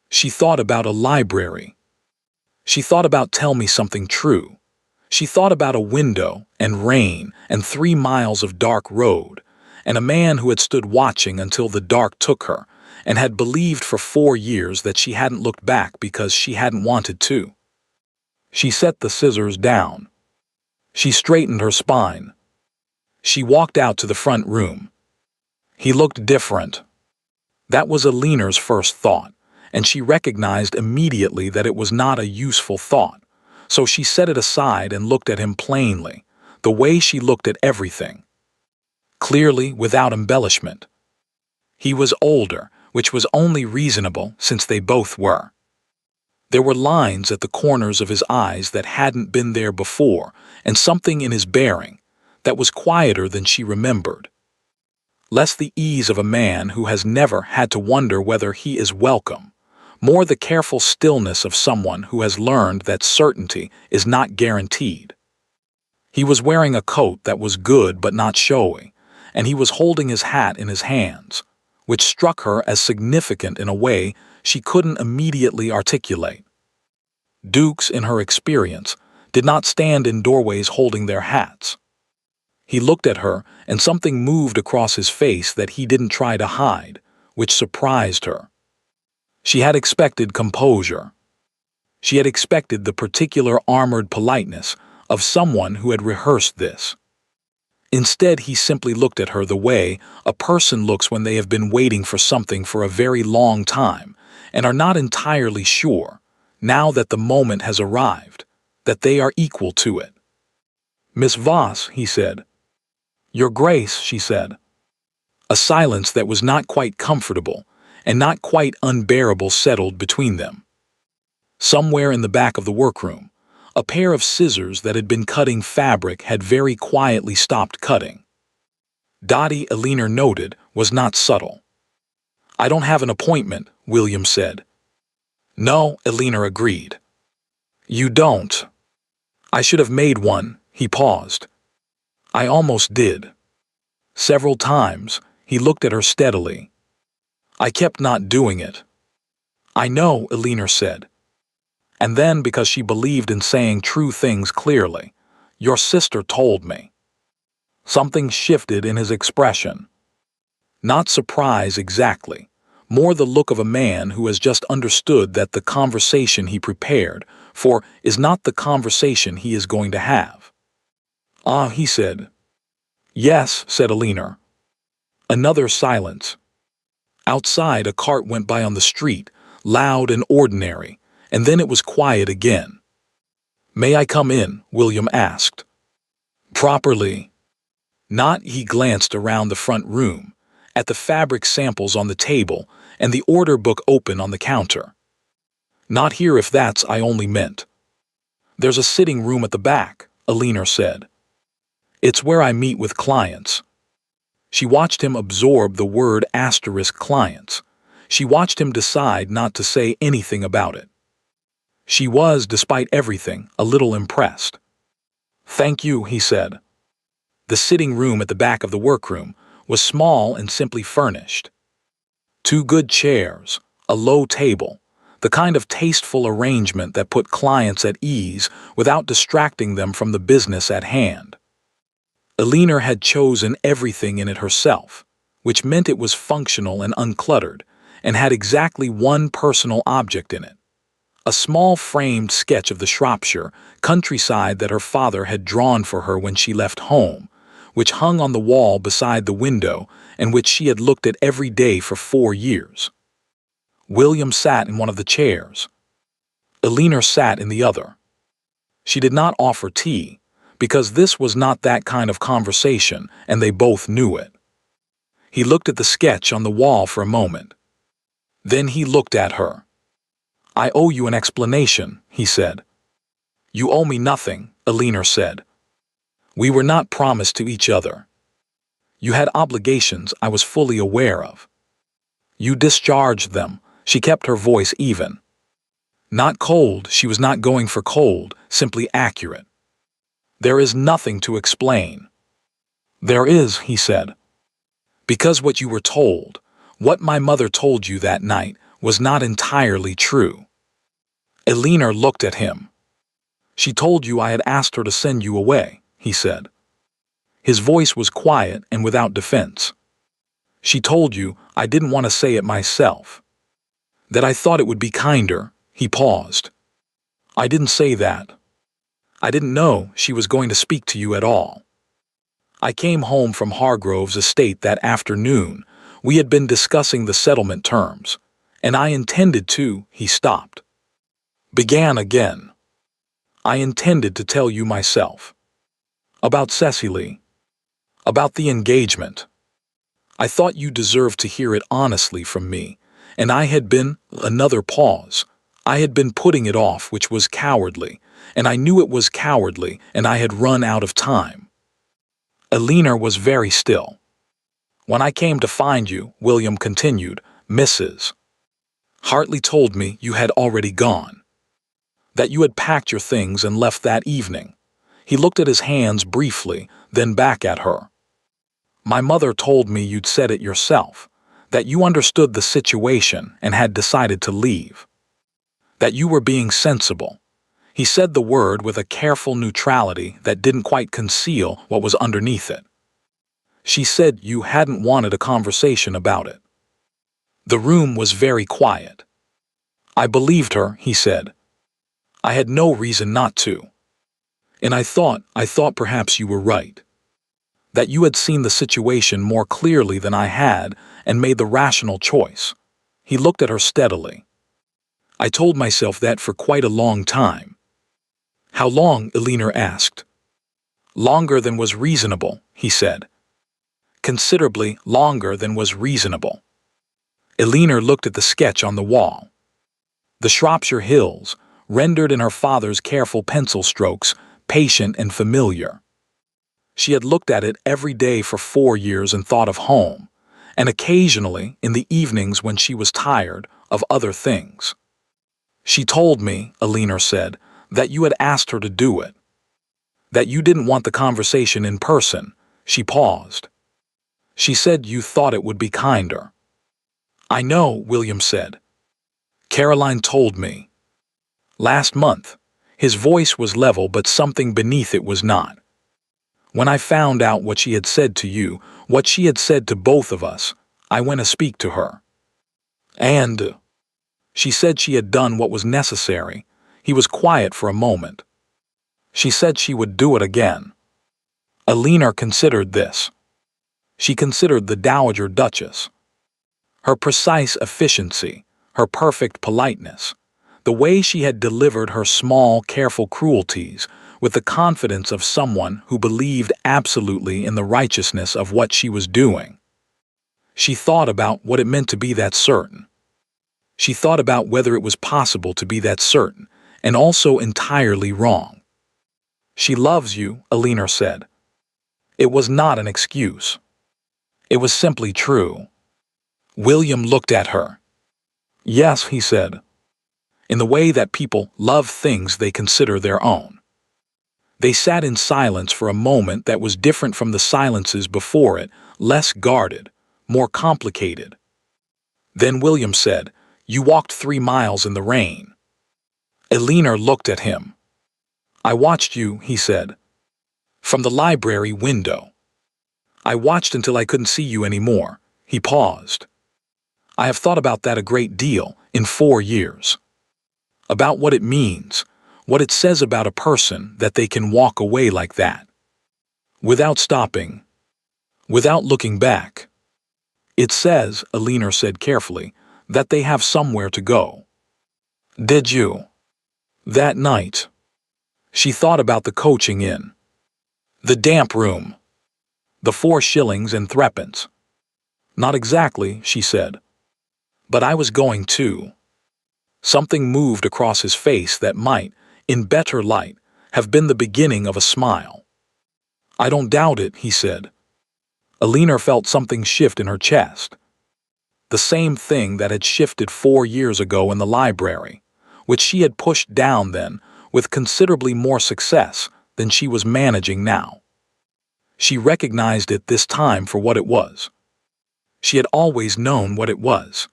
She thought about a library. She thought about tell me something true. She thought about a window and rain and 3 miles of dark road, and a man who had stood watching until the dark took her, and had believed for 4 years that she hadn't looked back because she hadn't wanted to. She set the scissors down. She straightened her spine. She walked out to the front room. He looked different. That was Alina's first thought, and she recognized immediately that it was not a useful thought, so she set it aside and looked at him plainly, the way she looked at everything. Clearly, without embellishment. He was older, which was only reasonable since they both were. There were lines at the corners of his eyes that hadn't been there before, and something in his bearing that was quieter than she remembered. Less the ease of a man who has never had to wonder whether he is welcome, more the careful stillness of someone who has learned that certainty is not guaranteed. He was wearing a coat that was good but not showy, and he was holding his hat in his hands, which struck her as significant in a way she couldn't immediately articulate. Dukes, in her experience, did not stand in doorways holding their hats. He looked at her, and something moved across his face that he didn't try to hide, which surprised her. She had expected composure. She had expected the particular armored politeness of someone who had rehearsed this. Instead, he simply looked at her the way a person looks when they have been waiting for something for a very long time and are not entirely sure, now that the moment has arrived, that they are equal to it. "Miss Voss," he said. "Your Grace," she said. A silence that was not quite comfortable and not quite unbearable settled between them. Somewhere in the back of the workroom, a pair of scissors that had been cutting fabric had very quietly stopped cutting. Dottie, Elinor noted, was not subtle. "I don't have an appointment," William said. "No," Elinor agreed. "You don't." "I should have made one," he paused. "I almost did." Several times, he looked at her steadily. "I kept not doing it." "I know," Elinor said. And then, because she believed in saying true things clearly, "Your sister told me." Something shifted in his expression. Not surprise exactly, more the look of a man who has just understood that the conversation he prepared for is not the conversation he is going to have. "Ah," he said. "Yes," said Elinor. Another silence. Outside, a cart went by on the street, loud and ordinary, and then it was quiet again. "May I come in?" William asked. "Properly." Not. He glanced around the front room, at the fabric samples on the table and the order book open on the counter. "Not here if that's I only meant." "There's a sitting room at the back," Elinor said. "It's where I meet with clients." She watched him absorb the word asterisk clients. She watched him decide not to say anything about it. She was, despite everything, a little impressed. "Thank you," he said. The sitting room at the back of the workroom was small and simply furnished. Two good chairs, a low table, the kind of tasteful arrangement that put clients at ease without distracting them from the business at hand. Elinor had chosen everything in it herself, which meant it was functional and uncluttered, and had exactly one personal object in it. A small framed sketch of the Shropshire countryside that her father had drawn for her when she left home, which hung on the wall beside the window and which she had looked at every day for 4 years. William sat in one of the chairs. Elinor sat in the other. She did not offer tea, because this was not that kind of conversation, and they both knew it. He looked at the sketch on the wall for a moment. Then he looked at her. "I owe you an explanation," he said. "You owe me nothing," Elinor said. "We were not promised to each other. You had obligations I was fully aware of. You discharged them." She kept her voice even. Not cold, she was not going for cold, simply accurate. "There is nothing to explain." "There is," he said. "Because what you were told, what my mother told you that night, was not entirely true." Elinor looked at him. "She told you I had asked her to send you away," he said. His voice was quiet and without defense. "She told you I didn't want to say it myself. That I thought it would be kinder." He paused. "I didn't say that. I didn't know she was going to speak to you at all. I came home from Hargrove's estate that afternoon. We had been discussing the settlement terms, and I intended to." He stopped. Began again. "I intended to tell you myself. About Cecily. About the engagement. I thought you deserved to hear it honestly from me, and I had been—" Another pause. "I had been putting it off, which was cowardly, and I knew it was cowardly, and I had run out of time." Elinor was very still. "When I came to find you," William continued, "Mrs. Hartley told me you had already gone. That you had packed your things and left that evening." He looked at his hands briefly, then back at her. "My mother told me you'd said it yourself, that you understood the situation and had decided to leave. That you were being sensible." He said the word with a careful neutrality that didn't quite conceal what was underneath it. "She said you hadn't wanted a conversation about it." The room was very quiet. "I believed her," he said. "I had no reason not to. And I thought perhaps you were right. That you had seen the situation more clearly than I had and made the rational choice. He looked at her steadily. I told myself that for quite a long time. How long? Elinor asked. Longer than was reasonable, he said. Considerably longer than was reasonable. Elinor looked at the sketch on the wall. The Shropshire Hills, rendered in her father's careful pencil strokes, patient and familiar. She had looked at it every day for 4 years and thought of home, and occasionally, in the evenings when she was tired, of other things. She told me, Elinor said, that you had asked her to do it. That you didn't want the conversation in person. She paused. She said you thought it would be kinder. I know, William said. Caroline told me. Last month. His voice was level, but something beneath it was not. When I found out what she had said to you, what she had said to both of us, I went to speak to her. And she said she had done what was necessary. He was quiet for a moment. She said she would do it again. Elinor considered this. She considered the Dowager Duchess. Her precise efficiency, her perfect politeness, the way she had delivered her small, careful cruelties with the confidence of someone who believed absolutely in the righteousness of what she was doing. She thought about what it meant to be that certain. She thought about whether it was possible to be that certain, and also entirely wrong. She loves you, Elinor said. It was not an excuse. It was simply true. William looked at her. Yes, he said. In the way that people love things they consider their own. They sat in silence for a moment that was different from the silences before it, less guarded, more complicated. Then William said, You walked 3 miles in the rain. Elinor looked at him. I watched you, he said. From the library window. I watched until I couldn't see you anymore. He paused. I have thought about that a great deal in 4 years. About what it means, what it says about a person that they can walk away like that. Without stopping. Without looking back. It says, Elinor said carefully, that they have somewhere to go. Did you? That night. She thought about the coaching inn. The damp room. The 4 shillings and 3pence. Not exactly, she said. But I was going too. Something moved across his face that might, in better light, have been the beginning of a smile. I don't doubt it, he said. Elinor felt something shift in her chest. The same thing that had shifted 4 years ago in the library, which she had pushed down then with considerably more success than she was managing now. She recognized it this time for what it was. She had always known what it was.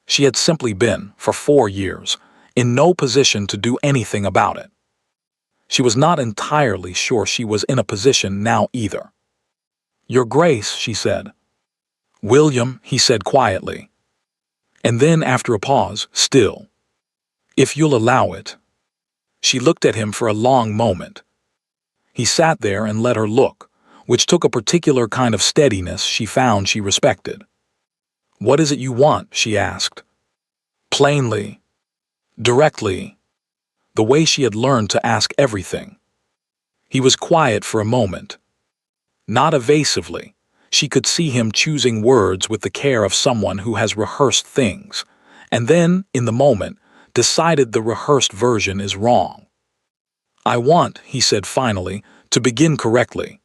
She had simply been, for 4 years, in no position to do anything about it. She was not entirely sure she was in a position now either. Your Grace, she said. William, he said quietly. And then after a pause, still. If you'll allow it. She looked at him for a long moment. He sat there and let her look, which took a particular kind of steadiness she found she respected. What is it you want? She asked. Plainly. Directly. The way she had learned to ask everything. He was quiet for a moment. Not evasively. She could see him choosing words with the care of someone who has rehearsed things, and then, in the moment, decided the rehearsed version is wrong. I want, he said finally, to begin correctly.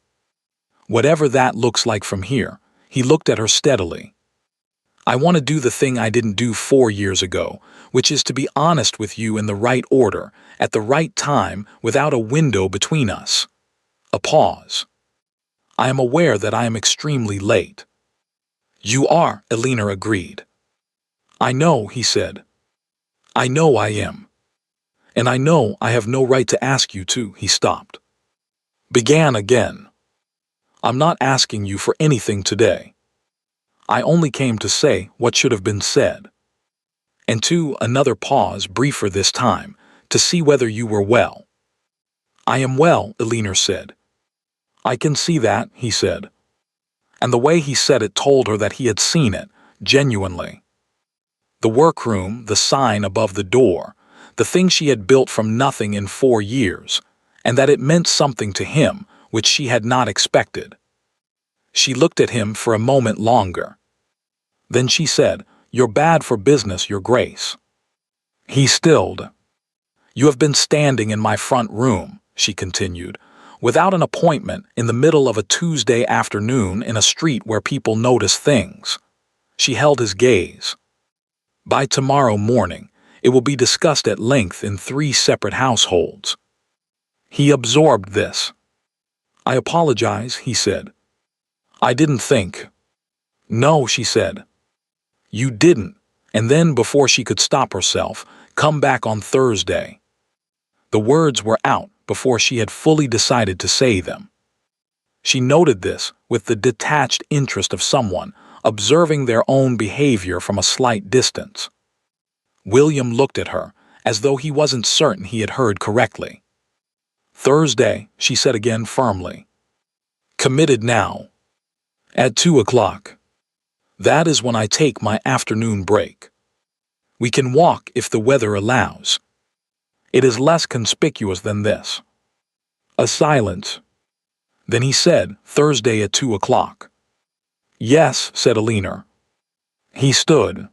Whatever that looks like from here, he looked at her steadily. I want to do the thing I didn't do 4 years ago, which is to be honest with you in the right order, at the right time, without a window between us. A pause. I am aware that I am extremely late. You are, Elinor agreed. I know, he said. I know I am. And I know I have no right to ask you to, he stopped. Began again. I'm not asking you for anything today. I only came to say what should have been said. And to another pause, briefer this time, to see whether you were well. I am well, Elinor said. "I can see that," he said. And the way he said it told her that he had seen it, genuinely. The workroom, the sign above the door, the thing she had built from nothing in 4 years, and that it meant something to him, which she had not expected. She looked at him for a moment longer. Then she said, "You're bad for business, Your Grace." He stilled. "You have been standing in my front room," she continued, "without an appointment in the middle of a Tuesday afternoon in a street where people notice things." She held his gaze. "By tomorrow morning, it will be discussed at length in 3 separate households." He absorbed this. "I apologize," he said. "I didn't think." "No," she said. "You didn't." And then, before she could stop herself, "Come back on Thursday." The words were out before she had fully decided to say them. She noted this with the detached interest of someone observing their own behavior from a slight distance. William looked at her, as though he wasn't certain he had heard correctly. "Thursday," she said again firmly. "Committed now. At 2 o'clock. That is when I take my afternoon break. We can walk if the weather allows. It is less conspicuous than this." A silence. Then he said, "Thursday at 2 o'clock. "Yes," said Alina. He stood.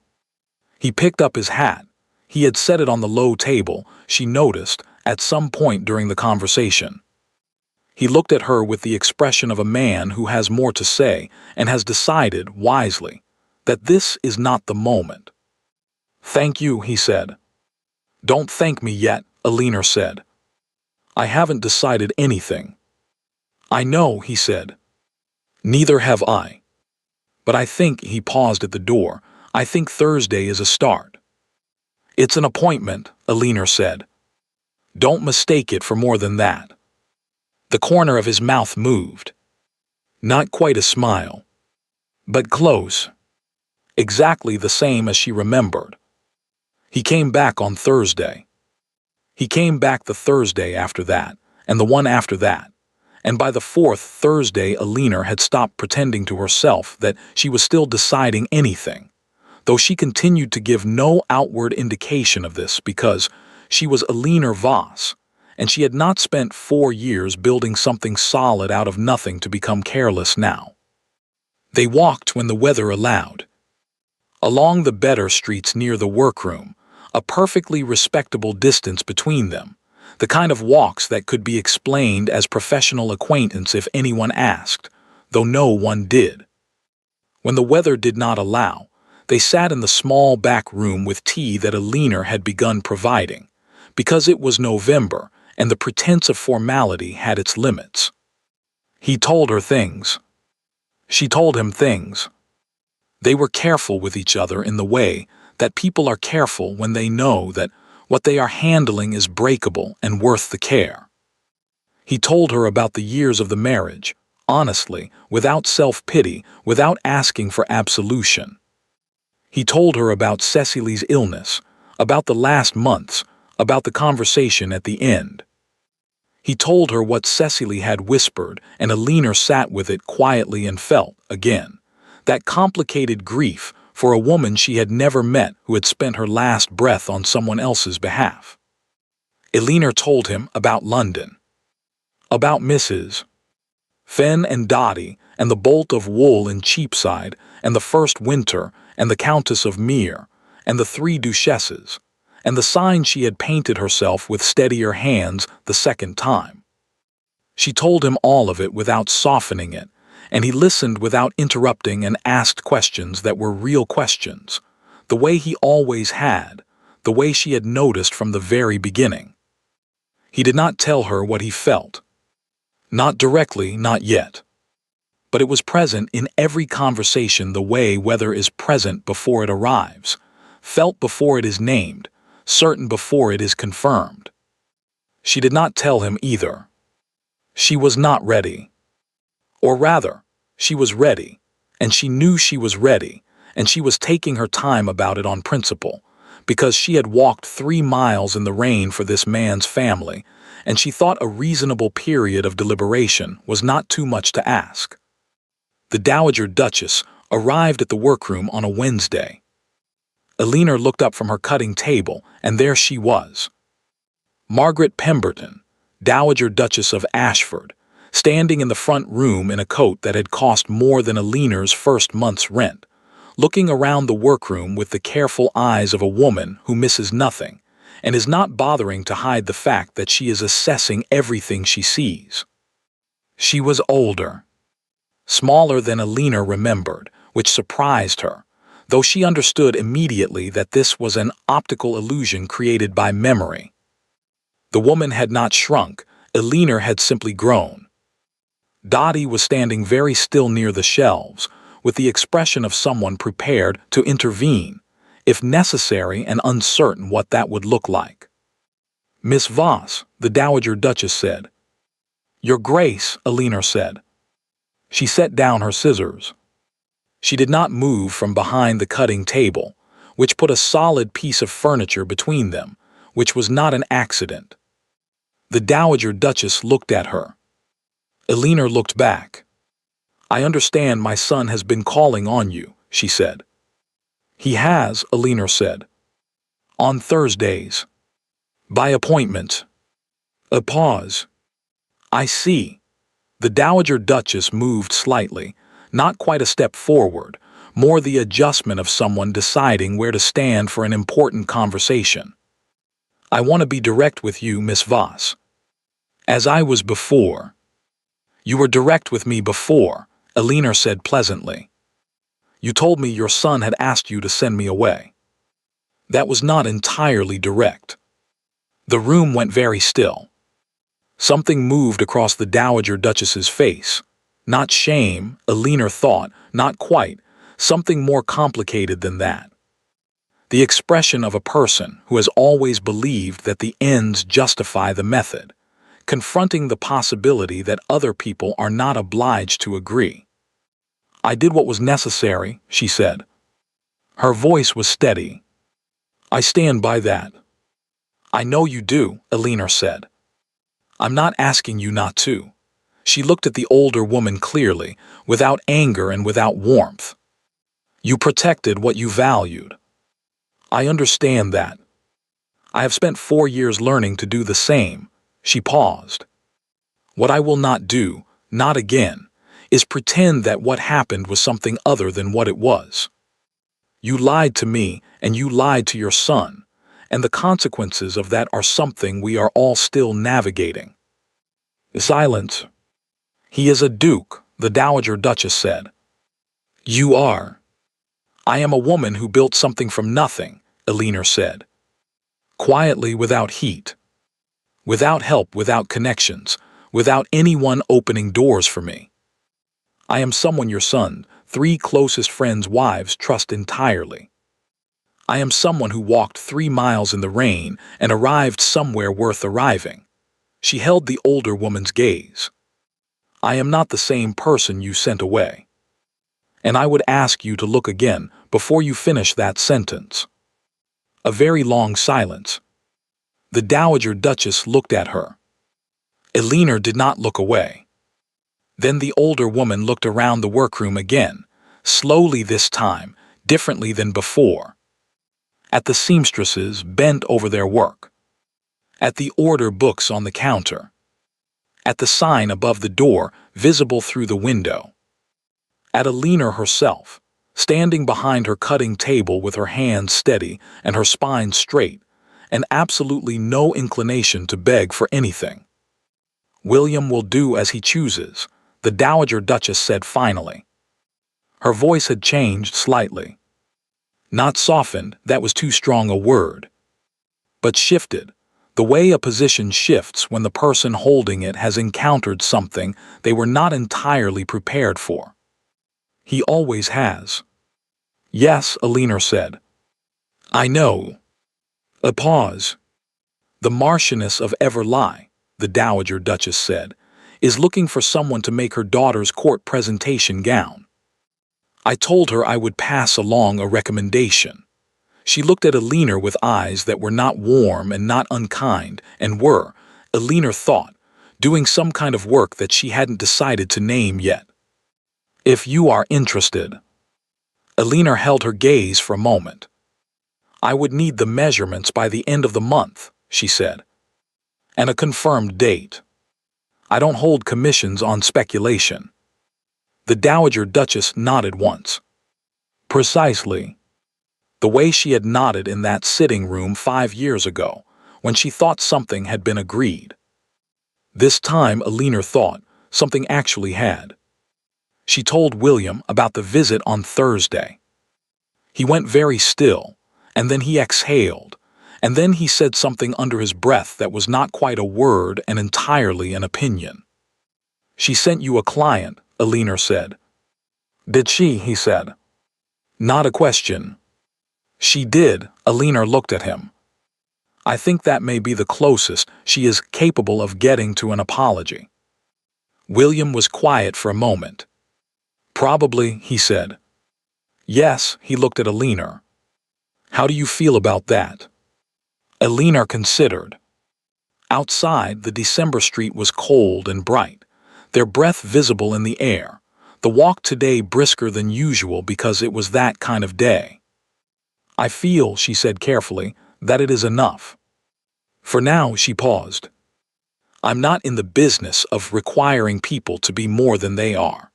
He picked up his hat. He had set it on the low table, she noticed, at some point during the conversation. He looked at her with the expression of a man who has more to say and has decided, wisely, that this is not the moment. "Thank you," he said. "Don't thank me yet," Alina said. "I haven't decided anything." "I know," he said. "Neither have I. But I think," he paused at the door, "I think Thursday is a start." "It's an appointment," Alina said. "Don't mistake it for more than that." The corner of his mouth moved. Not quite a smile. But close. Exactly the same as she remembered. He came back on Thursday. He came back the Thursday after that, and the one after that. And by the 4th Thursday, Alina had stopped pretending to herself that she was still deciding anything, though she continued to give no outward indication of this because she was Alina Voss, and she had not spent 4 years building something solid out of nothing to become careless now. They walked when the weather allowed. Along the better streets near the workroom, a perfectly respectable distance between them, the kind of walks that could be explained as professional acquaintance if anyone asked, though no one did. When the weather did not allow, they sat in the small back room with tea that Alina had begun providing, because it was November and the pretense of formality had its limits. He told her things. She told him things. They were careful with each other in the way that people are careful when they know that what they are handling is breakable and worth the care. He told her about the years of the marriage, honestly, without self-pity, without asking for absolution. He told her about Cecily's illness, about the last months, about the conversation at the end. He told her what Cecily had whispered, and Alina sat with it quietly and felt, again, that complicated grief for a woman she had never met who had spent her last breath on someone else's behalf. Alina told him about London, about Mrs. Fenn and Dottie, and the bolt of wool in Cheapside, and the first winter, and the Countess of Mere, and the 3 duchesses, and the sign she had painted herself with steadier hands the second time. She told him all of it without softening it, and he listened without interrupting and asked questions that were real questions, the way he always had, the way she had noticed from the very beginning. He did not tell her what he felt. Not directly, not yet. But it was present in every conversation the way weather is present before it arrives, felt before it is named, certain before it is confirmed. She did not tell him either. She was not ready. Or rather, she was ready, and she knew she was ready, and she was taking her time about it on principle, because she had walked 3 miles in the rain for this man's family, and she thought a reasonable period of deliberation was not too much to ask. The Dowager Duchess arrived at the workroom on a Wednesday. Elinor looked up from her cutting table, and there she was. Margaret Pemberton, Dowager Duchess of Ashford, standing in the front room in a coat that had cost more than Elinor's first month's rent, looking around the workroom with the careful eyes of a woman who misses nothing and is not bothering to hide the fact that she is assessing everything she sees. She was older, smaller than Elinor remembered, which surprised her, though she understood immediately that this was an optical illusion created by memory. The woman had not shrunk, Elinor had simply grown. Dottie was standing very still near the shelves, with the expression of someone prepared to intervene, if necessary and uncertain what that would look like. "Miss Voss," the Dowager Duchess said. "Your Grace," Elinor said. She set down her scissors. She did not move from behind the cutting table, which put a solid piece of furniture between them, which was not an accident. The Dowager Duchess looked at her. Elinor looked back. "I understand my son has been calling on you," she said. "He has," Elinor said. "On Thursdays. By appointment." A pause. "I see." The Dowager Duchess moved slightly, not quite a step forward, more the adjustment of someone deciding where to stand for an important conversation. "I want to be direct with you, Miss Voss. As I was before." "You were direct with me before," Elinor said pleasantly. "You told me your son had asked you to send me away." That was not entirely direct. The room went very still. Something moved across the Dowager Duchess's face. Not shame, Elinor thought, not quite, something more complicated than that. The expression of a person who has always believed that the ends justify the method, confronting the possibility that other people are not obliged to agree. "I did what was necessary," she said. Her voice was steady. "I stand by that." "I know you do," Elinor said. "I'm not asking you not to." She looked at the older woman clearly, without anger and without warmth. "You protected what you valued. I understand that. I have spent 4 years learning to do the same." She paused. "What I will not do, not again, is pretend that what happened was something other than what it was. You lied to me, and you lied to your son, and the consequences of that are something we are all still navigating." Silence. "He is a duke," the Dowager Duchess said. "You are." "I am a woman who built something from nothing," Elinor said. Quietly, without heat. Without help, without connections, without anyone opening doors for me. I am someone your son, 3 closest friends' wives trust entirely. I am someone who walked 3 miles in the rain and arrived somewhere worth arriving. She held the older woman's gaze. I am not the same person you sent away. And I would ask you to look again before you finish that sentence. A very long silence. The Dowager Duchess looked at her. Elinor did not look away. Then the older woman looked around the workroom again, slowly this time, differently than before. At the seamstresses bent over their work. At the order books on the counter. At the sign above the door, visible through the window. At Elinor herself, standing behind her cutting table with her hands steady and her spine straight, and absolutely no inclination to beg for anything. "William will do as he chooses," the Dowager Duchess said finally. Her voice had changed slightly. Not softened, that was too strong a word. But shifted, the way a position shifts when the person holding it has encountered something they were not entirely prepared for. "He always has." "Yes," Elinor said. "I know." A pause. "The Marchioness of Everleigh," the Dowager Duchess said, "is looking for someone to make her daughter's court presentation gown. I told her I would pass along a recommendation. She looked at Alina with eyes that were not warm and not unkind, and were, Alina thought, doing some kind of work that she hadn't decided to name yet. If you are interested. Alina held her gaze for a moment. I would need the measurements by the end of the month, she said. And a confirmed date. I don't hold commissions on speculation. The Dowager Duchess nodded once. Precisely. The way she had nodded in that sitting room 5 years ago, when she thought something had been agreed. This time, Alina thought, something actually had. She told William about the visit on Thursday. He went very still, and then he exhaled, and then he said something under his breath that was not quite a word and entirely an opinion. She sent you a client, Alina said. Did she? He said. Not a question. She did. Alina looked at him. I think that may be the closest she is capable of getting to an apology. William was quiet for a moment. Probably, he said. Yes, he looked at Alina. How do you feel about that? Alina considered. Outside, the December street was cold and bright, their breath visible in the air, the walk today brisker than usual because it was that kind of day. I feel, she said carefully, that it is enough. For now, she paused. I'm not in the business of requiring people to be more than they are.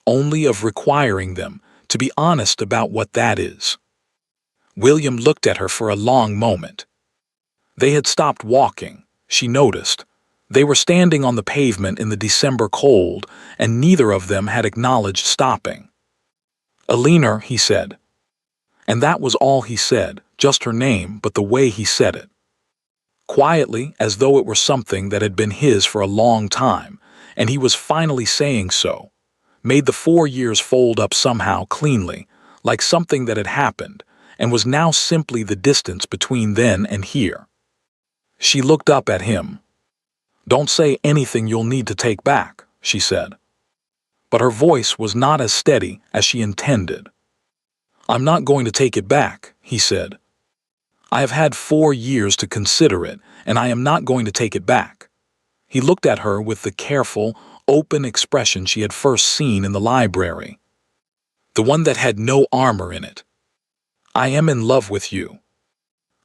Only of requiring them to be honest about what that is. William looked at her for a long moment. They had stopped walking, she noticed. They were standing on the pavement in the December cold, and neither of them had acknowledged stopping. Alina, he said. And that was all he said, just her name, but the way he said it. Quietly, as though it were something that had been his for a long time, and he was finally saying so, made the 4 years fold up somehow cleanly, like something that had happened, and was now simply the distance between then and here. She looked up at him. Don't say anything you'll need to take back, she said. But her voice was not as steady as she intended. I'm not going to take it back, he said. I have had 4 years to consider it, and I am not going to take it back. He looked at her with the careful, open expression she had first seen in the library. The one that had no armor in it. I am in love with you.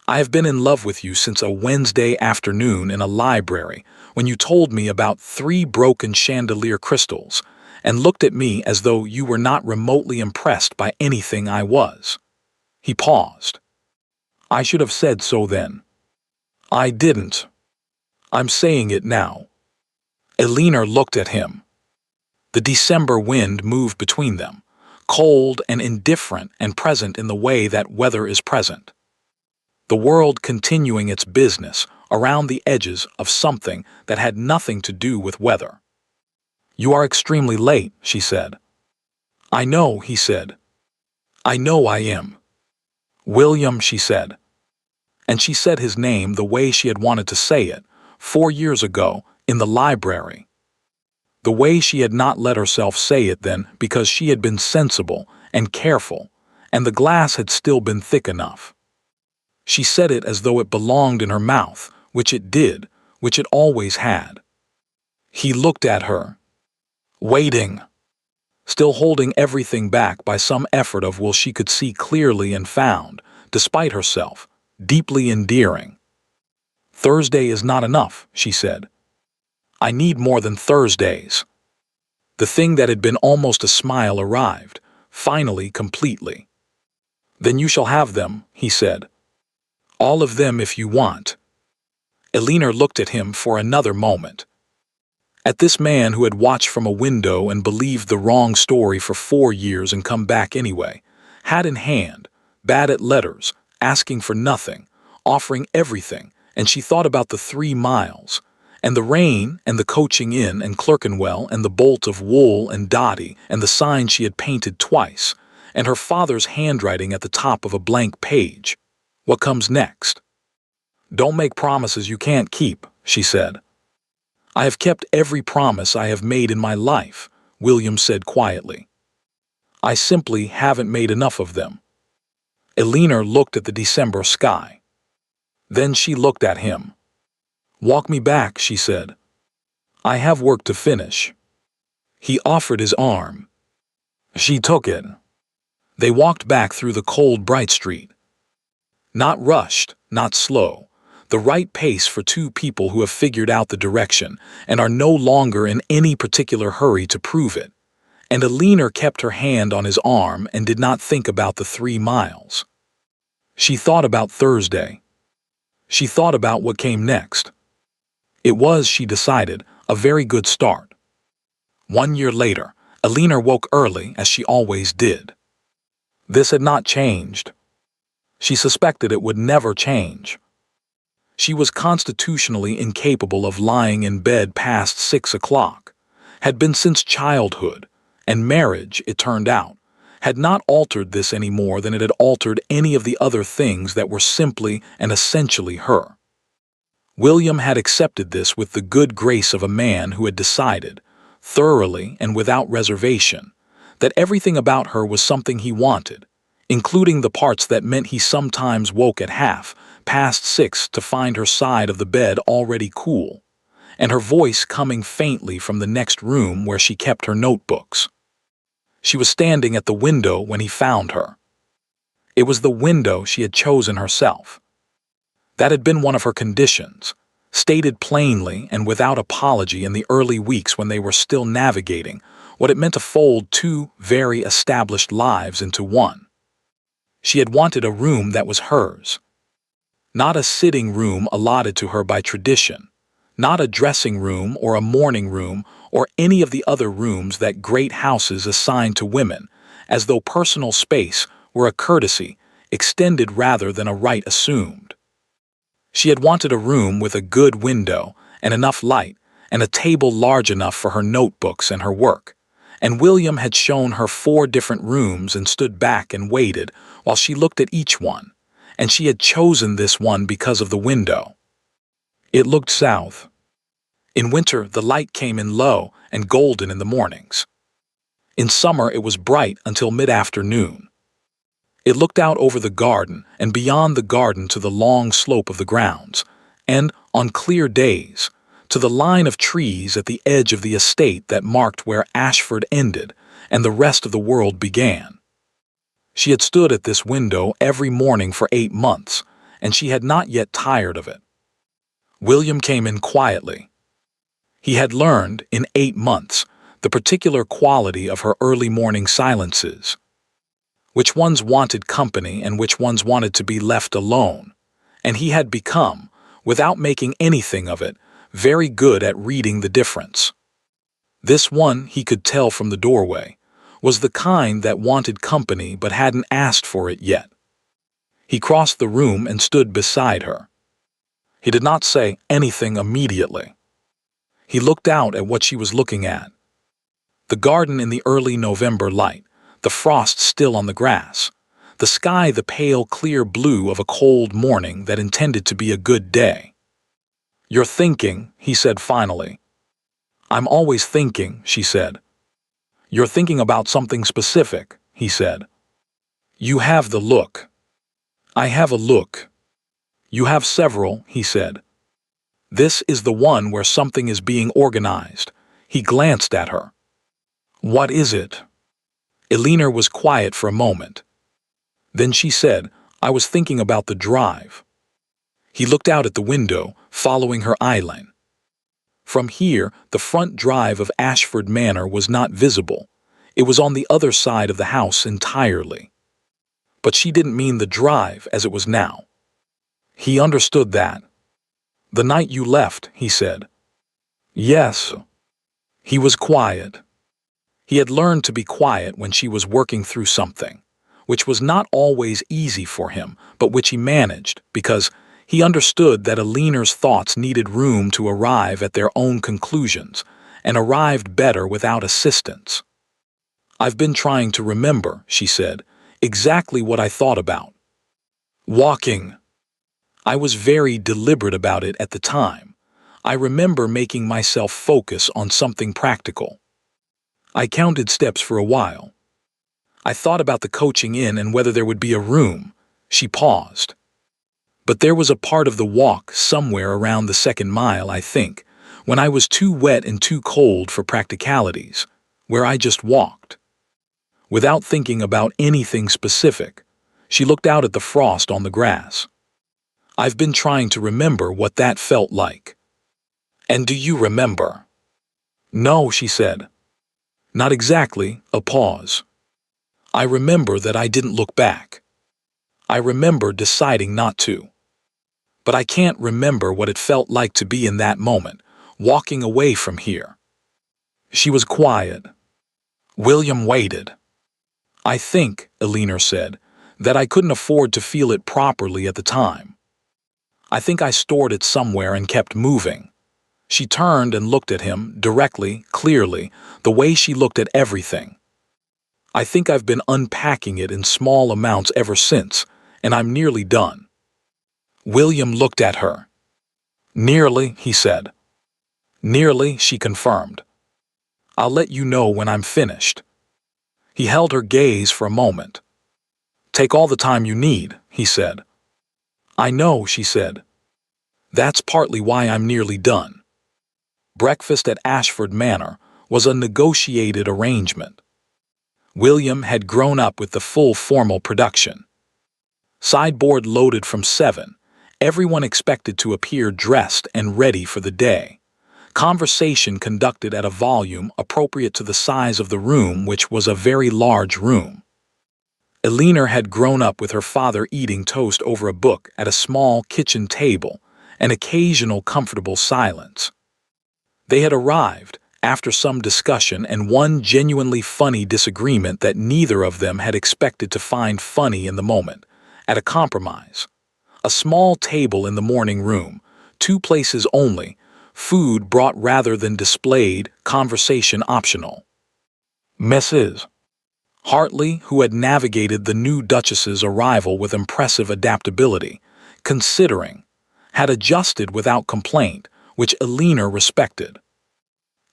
I have been in love with you since a Wednesday afternoon in a library when you told me about 3 broken chandelier crystals and looked at me as though you were not remotely impressed by anything I was. He paused. I should have said so then. I didn't. I'm saying it now. Alina looked at him. The December wind moved between them, cold and indifferent and present in the way that weather is present. The world continuing its business around the edges of something that had nothing to do with weather. You are extremely late, she said. I know, he said. I know I am. William, she said. And she said his name the way she had wanted to say it, 4 years ago, in the library. The way she had not let herself say it then because she had been sensible and careful, and the glass had still been thick enough. She said it as though it belonged in her mouth, which it did, which it always had. He looked at her, waiting, still holding everything back by some effort of will she could see clearly and found, despite herself, deeply endearing. Thursday is not enough, she said. I need more than Thursdays. The thing that had been almost a smile arrived, finally, completely. Then you shall have them, he said. All of them if you want. Alina looked at him for another moment. At this man who had watched from a window and believed the wrong story for 4 years and come back anyway, hat in hand, bad at letters, asking for nothing, offering everything, and she thought about the 3 miles, and the rain and the coaching in and Clerkenwell and the bolt of wool and Dotty and the sign she had painted twice, and her father's handwriting at the top of a blank page. What comes next? Don't make promises you can't keep, she said. I have kept every promise I have made in my life, William said quietly. I simply haven't made enough of them. Eleanor looked at the December sky. Then she looked at him. "Walk me back," she said. "I have work to finish." He offered his arm. She took it. They walked back through the cold, bright street. Not rushed, not slow. The right pace for two people who have figured out the direction and are no longer in any particular hurry to prove it. And Eleanor kept her hand on his arm and did not think about the 3 miles. She thought about Thursday. She thought about what came next. It was, she decided, a very good start. 1 year later, Eleanor woke early, as she always did. This had not changed. She suspected it would never change. She was constitutionally incapable of lying in bed past 6 o'clock, had been since childhood, and marriage, it turned out, had not altered this any more than it had altered any of the other things that were simply and essentially her. William had accepted this with the good grace of a man who had decided, thoroughly and without reservation, that everything about her was something he wanted, including the parts that meant he sometimes woke at past 6 to find her side of the bed already cool, and her voice coming faintly from the next room where she kept her notebooks. She was standing at the window when he found her. It was the window she had chosen herself. That had been one of her conditions, stated plainly and without apology in the early weeks when they were still navigating what it meant to fold 2 very established lives into one. She had wanted a room that was hers. Not a sitting room allotted to her by tradition, not a dressing room or a morning room or any of the other rooms that great houses assign to women, as though personal space were a courtesy extended rather than a right assumed. She had wanted a room with a good window and enough light and a table large enough for her notebooks and her work, and William had shown her 4 different rooms and stood back and waited while she looked at each one, and she had chosen this one because of the window. It looked south. In winter, the light came in low and golden in the mornings. In summer, it was bright until mid-afternoon. It looked out over the garden and beyond the garden to the long slope of the grounds, and, on clear days, to the line of trees at the edge of the estate that marked where Ashford ended and the rest of the world began. She had stood at this window every morning for 8 months, and she had not yet tired of it. William came in quietly. He had learned, in 8 months, the particular quality of her early morning silences. Which ones wanted company and which ones wanted to be left alone, and he had become, without making anything of it, very good at reading the difference. This one, he could tell from the doorway, was the kind that wanted company but hadn't asked for it yet. He crossed the room and stood beside her. He did not say anything immediately. He looked out at what she was looking at. The garden in the early November light, the frost still on the grass, the sky the pale clear blue of a cold morning that intended to be a good day. "You're thinking," he said finally. "I'm always thinking," she said. "You're thinking about something specific," he said. "You have the look." "I have a look." "You have several," he said. "This is the one where something is being organized." He glanced at her. "What is it?" Eleanor was quiet for a moment. Then she said, "I was thinking about the drive." He looked out at the window, following her eyeline. From here, the front drive of Ashford Manor was not visible. It was on the other side of the house entirely. But she didn't mean the drive as it was now. He understood that. "The night you left," he said. "Yes." He was quiet. He had learned to be quiet when she was working through something, which was not always easy for him, but which he managed, because he understood that Eleanor's thoughts needed room to arrive at their own conclusions, and arrived better without assistance. "I've been trying to remember," she said, "exactly what I thought about. Walking. I was very deliberate about it at the time. I remember making myself focus on something practical. I counted steps for a while. I thought about the coaching in and whether there would be a room, She paused. But there was a part of the walk somewhere around the second mile, I think, when I was too wet and too cold for practicalities, where I just walked. Without thinking about anything specific, she looked out at the frost on the grass. I've been trying to remember what that felt like. And do you remember? No, she said. Not exactly. A pause. I remember that I didn't look back. I remember deciding not to. But I can't remember what it felt like to be in that moment, walking away from here. She was quiet. William waited. I think, Eleanor said, that I couldn't afford to feel it properly at the time. I think I stored it somewhere and kept moving. She turned and looked at him, directly, clearly, the way she looked at everything. I think I've been unpacking it in small amounts ever since, and I'm nearly done. William looked at her. Nearly, he said. Nearly, she confirmed. I'll let you know when I'm finished. He held her gaze for a moment. Take all the time you need, he said. I know, she said. That's partly why I'm nearly done. Breakfast at Ashford Manor was a negotiated arrangement. William had grown up with the full formal production. Sideboard loaded from 7, everyone expected to appear dressed and ready for the day. Conversation conducted at a volume appropriate to the size of the room, which was a very large room. Eleanor had grown up with her father eating toast over a book at a small kitchen table, an occasional comfortable silence. They had arrived, after some discussion and one genuinely funny disagreement that neither of them had expected to find funny in the moment, at a compromise. A small table in the morning room, 2 places only, food brought rather than displayed, conversation optional. Mrs. Hartley, who had navigated the new Duchess's arrival with impressive adaptability, considering, had adjusted without complaint, which Eleanor respected.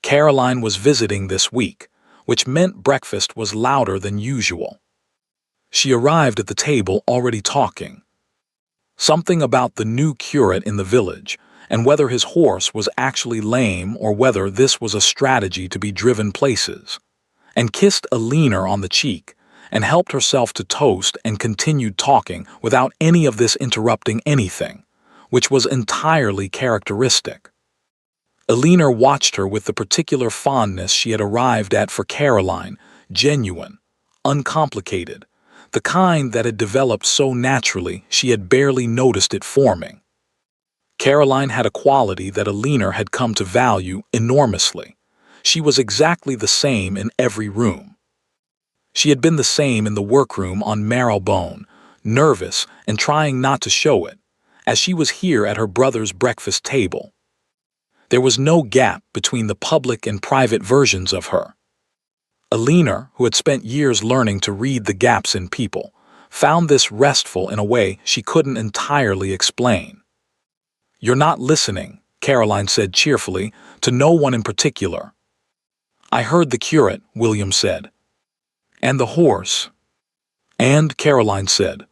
Caroline was visiting this week, which meant breakfast was louder than usual. She arrived at the table already talking. Something about the new curate in the village, and whether his horse was actually lame or whether this was a strategy to be driven places, and kissed Eleanor on the cheek, and helped herself to toast and continued talking without any of this interrupting anything, which was entirely characteristic. Eleanor watched her with the particular fondness she had arrived at for Caroline, genuine, uncomplicated, the kind that had developed so naturally she had barely noticed it forming. Caroline had a quality that Eleanor had come to value enormously. She was exactly the same in every room. She had been the same in the workroom on Marylebone, nervous and trying not to show it, as she was here at her brother's breakfast table. There was no gap between the public and private versions of her. Eleanor, who had spent years learning to read the gaps in people, found this restful in a way she couldn't entirely explain. You're not listening, Caroline said cheerfully, to no one in particular. I heard the curate, William said. And the horse. And, Caroline said.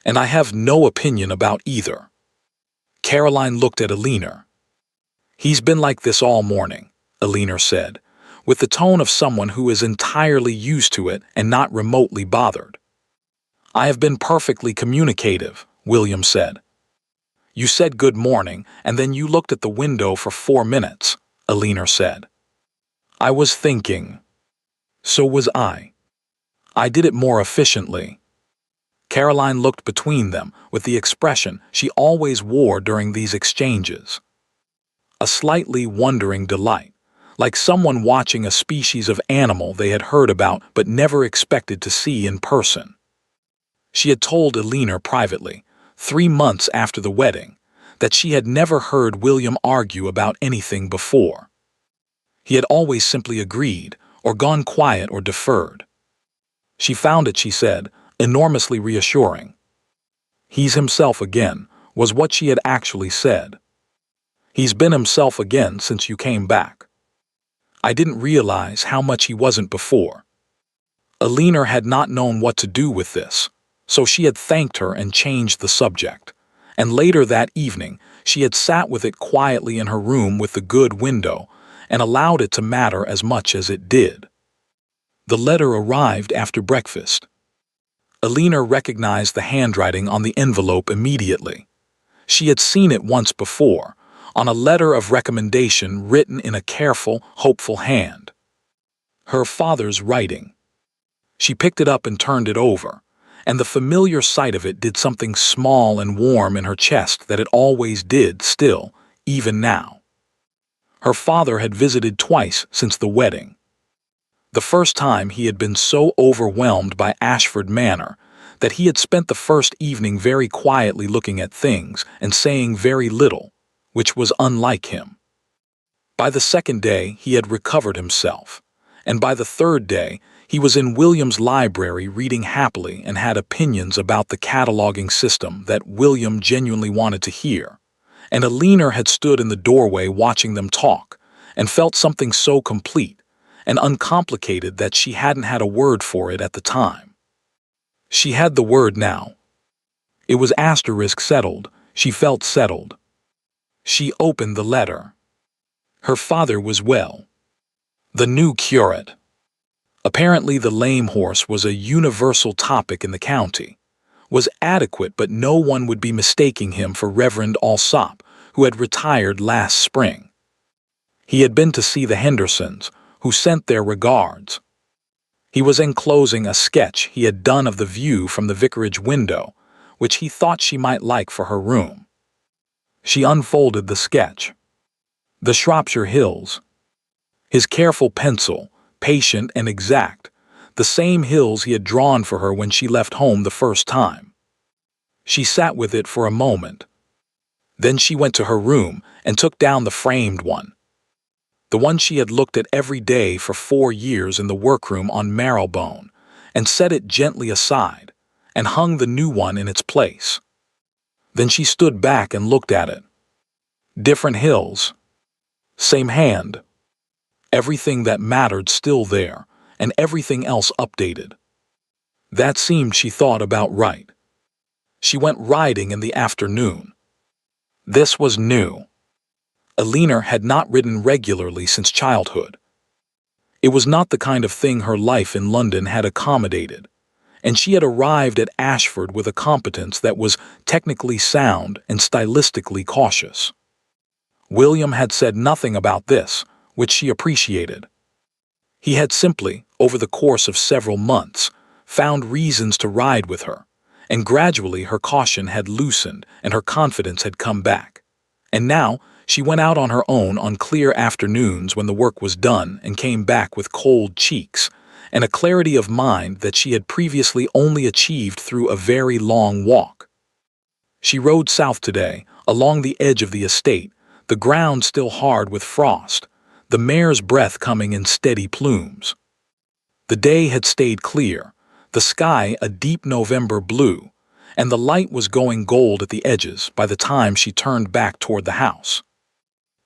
And I have no opinion about either. Caroline looked at Eleanor. He's been like this all morning, Eleanor said, with the tone of someone who is entirely used to it and not remotely bothered. I have been perfectly communicative, William said. You said good morning, and then you looked at the window for 4 minutes, Eleanor said. I was thinking. So was I. I did it more efficiently. Caroline looked between them with the expression she always wore during these exchanges. A slightly wondering delight, like someone watching a species of animal they had heard about but never expected to see in person. She had told Eleanor privately, 3 months after the wedding, that she had never heard William argue about anything before. He had always simply agreed, or gone quiet or deferred. She found it, she said, enormously reassuring. He's himself again, was what she had actually said. He's been himself again since you came back. I didn't realize how much he wasn't before. Eleanor had not known what to do with this, so she had thanked her and changed the subject. And later that evening, she had sat with it quietly in her room with the good window and allowed it to matter as much as it did. The letter arrived after breakfast. Alina recognized the handwriting on the envelope immediately. She had seen it once before, on a letter of recommendation written in a careful, hopeful hand. Her father's writing. She picked it up and turned it over, and the familiar sight of it did something small and warm in her chest that it always did still, even now. Her father had visited twice since the wedding. The first time he had been so overwhelmed by Ashford Manor that he had spent the first evening very quietly looking at things and saying very little, which was unlike him. By the second day he had recovered himself, and by the third day he was in William's library reading happily and had opinions about the cataloging system that William genuinely wanted to hear. And Alina had stood in the doorway watching them talk and felt something so complete and uncomplicated that she hadn't had a word for it at the time. She had the word now. It was settled. She felt settled. She opened the letter. Her father was well. The new curate. Apparently the lame horse was a universal topic in the county. Was adequate, but no one would be mistaking him for Reverend Alsop, who had retired last spring. He had been to see the Hendersons, who sent their regards. He was enclosing a sketch he had done of the view from the vicarage window, which he thought she might like for her room. She unfolded the sketch. The Shropshire Hills. His careful pencil, patient and exact, the same hills he had drawn for her when she left home the first time. She sat with it for a moment. Then she went to her room and took down the framed one. The one she had looked at every day for 4 years in the workroom on Marrowbone, and set it gently aside, and hung the new one in its place. Then she stood back and looked at it. Different hills. Same hand. Everything that mattered still there, and everything else updated. That seemed, she thought, about right. She went riding in the afternoon. This was new. Alina had not ridden regularly since childhood. It was not the kind of thing her life in London had accommodated, and she had arrived at Ashford with a competence that was technically sound and stylistically cautious. William had said nothing about this, which she appreciated. He had simply, over the course of several months, found reasons to ride with her, and gradually her caution had loosened and her confidence had come back. And now she went out on her own on clear afternoons when the work was done and came back with cold cheeks and a clarity of mind that she had previously only achieved through a very long walk. She rode south today, along the edge of the estate, the ground still hard with frost, the mare's breath coming in steady plumes. The day had stayed clear, the sky a deep November blue, and the light was going gold at the edges by the time she turned back toward the house.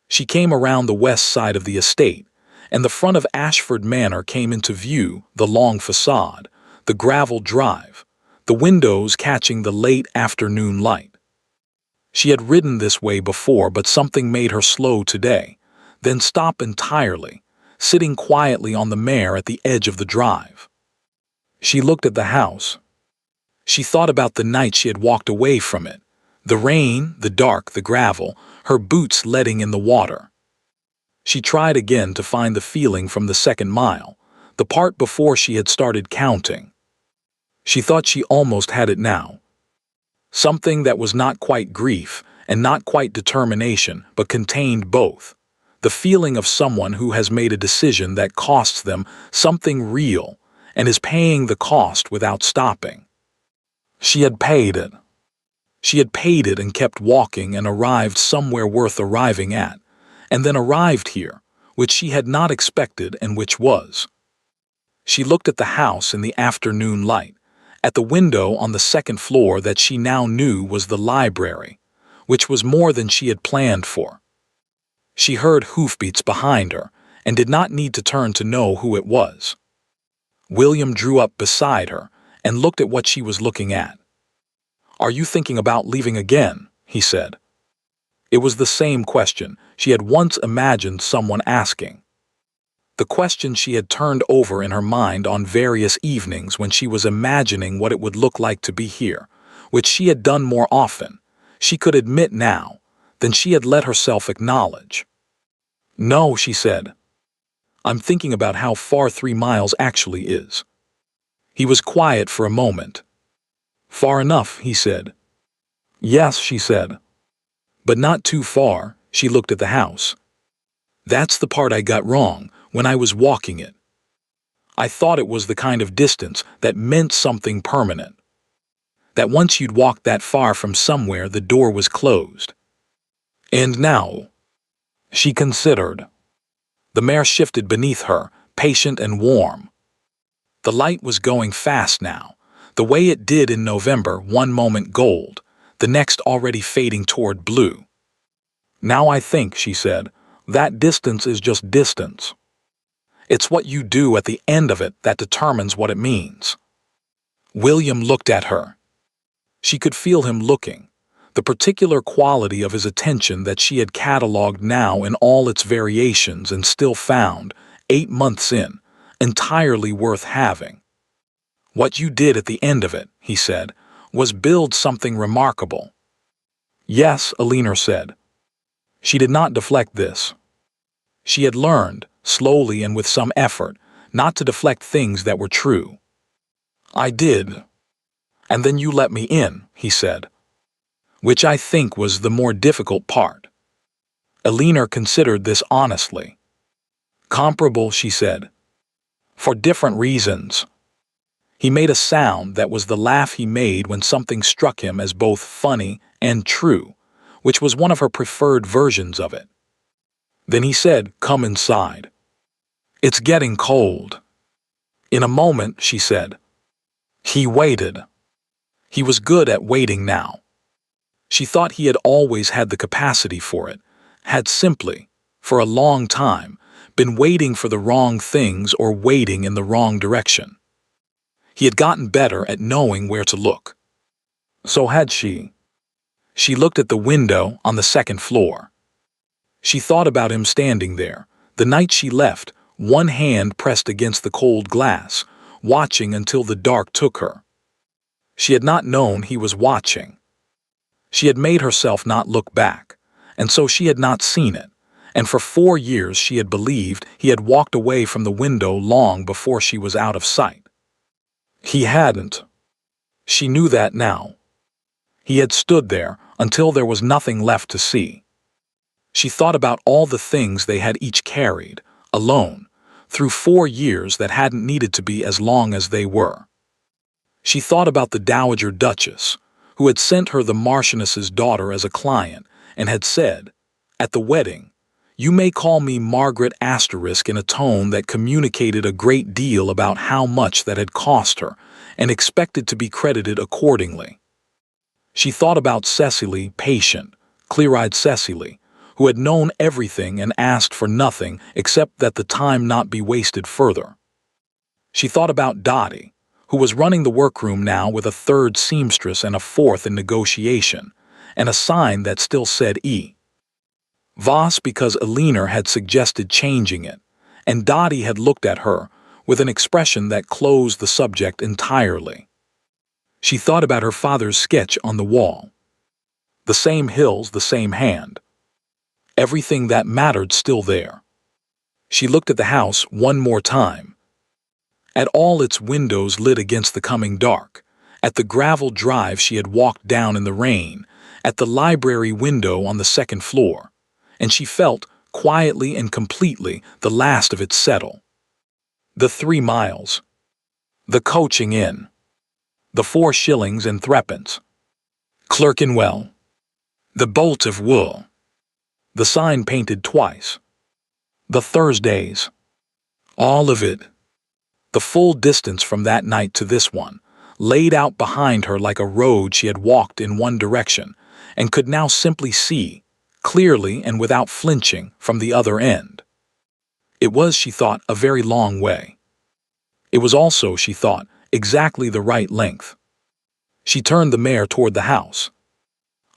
She came around the west side of the estate, and the front of Ashford Manor came into view, the long facade, the gravel drive, the windows catching the late afternoon light. She had ridden this way before, but something made her slow today, then stop entirely, sitting quietly on the mare at the edge of the drive. She looked at the house. She thought about the night she had walked away from it, the rain, the dark, the gravel, her boots letting in the water. She tried again to find the feeling from the second mile, the part before she had started counting. She thought she almost had it now. Something that was not quite grief and not quite determination, but contained both. The feeling of someone who has made a decision that costs them something real and is paying the cost without stopping. She had paid it. She had paid it and kept walking and arrived somewhere worth arriving at, and then arrived here, which she had not expected and which was. She looked at the house in the afternoon light, at the window on the second floor that she now knew was the library, which was more than she had planned for. She heard hoofbeats behind her and did not need to turn to know who it was. William drew up beside her, and looked at what she was looking at. "Are you thinking about leaving again?" he said. It was the same question she had once imagined someone asking. The question she had turned over in her mind on various evenings when she was imagining what it would look like to be here, which she had done more often, she could admit now, than she had let herself acknowledge. "No," she said. "I'm thinking about how far 3 miles actually is." He was quiet for a moment. "Far enough," he said. "Yes," she said. "But not too far." She looked at the house. "That's the part I got wrong when I was walking it. I thought it was the kind of distance that meant something permanent. That once you'd walked that far from somewhere, the door was closed. And now," she considered. The mare shifted beneath her, patient and warm. The light was going fast now, the way it did in November, one moment gold, the next already fading toward blue. "Now I think," she said, "that distance is just distance. It's what you do at the end of it that determines what it means." William looked at her. She could feel him looking, the particular quality of his attention that she had catalogued now in all its variations and still found, 8 months in, entirely worth having. "What you did at the end of it," he said, "was build something remarkable." "Yes," Alina said. She did not deflect this. She had learned, slowly and with some effort, not to deflect things that were true. "I did. And then you let me in," he said. Which I think was the more difficult part. Alina considered this honestly. "Comparable," she said. "For different reasons." He made a sound that was the laugh he made when something struck him as both funny and true, which was one of her preferred versions of it. Then he said, "Come inside. It's getting cold." "In a moment," she said. He waited. He was good at waiting now. She thought he had always had the capacity for it, had simply, for a long time, been waiting for the wrong things or waiting in the wrong direction. He had gotten better at knowing where to look. So had she. She looked at the window on the second floor. She thought about him standing there, the night she left, one hand pressed against the cold glass, watching until the dark took her. She had not known he was watching. She had made herself not look back, and so she had not seen it, and for 4 years she had believed he had walked away from the window long before she was out of sight. He hadn't. She knew that now. He had stood there until there was nothing left to see. She thought about all the things they had each carried, alone, through 4 years that hadn't needed to be as long as they were. She thought about the Dowager Duchess, who had sent her the Marchioness's daughter as a client, and had said, at the wedding, "You may call me Margaret Asterisk," in a tone that communicated a great deal about how much that had cost her, and expected to be credited accordingly. She thought about Cecily, patient, clear-eyed Cecily, who had known everything and asked for nothing except that the time not be wasted further. She thought about Dottie, who was running the workroom now with a 3rd seamstress and a 4th in negotiation, and a sign that still said E. Voss because Alina had suggested changing it, and Dottie had looked at her with an expression that closed the subject entirely. She thought about her father's sketch on the wall. The same hills, the same hand. Everything that mattered still there. She looked at the house one more time. At all its windows lit against the coming dark, at the gravel drive she had walked down in the rain, at the library window on the 2nd floor, and she felt, quietly and completely, the last of it settle. The 3 miles. The coaching in. The 4 shillings and 3pence. Clerkenwell. The bolt of wool. The sign painted twice. The Thursdays. All of it. The full distance from that night to this one, laid out behind her like a road she had walked in one direction, and could now simply see, clearly and without flinching, from the other end. It was, she thought, a very long way. It was also, she thought, exactly the right length. She turned the mare toward the house.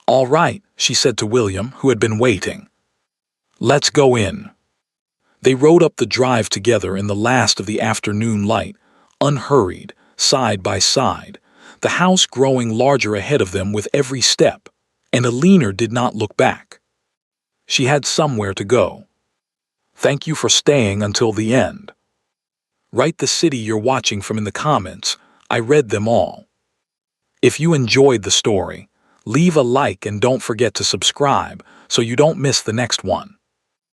"All right," she said to William, who had been waiting. "Let's go in." They rode up the drive together in the last of the afternoon light, unhurried, side by side, the house growing larger ahead of them with every step, and Alina did not look back. She had somewhere to go. Thank you for staying until the end. Write the city you're watching from in the comments. I read them all. If you enjoyed the story, leave a like and don't forget to subscribe so you don't miss the next one.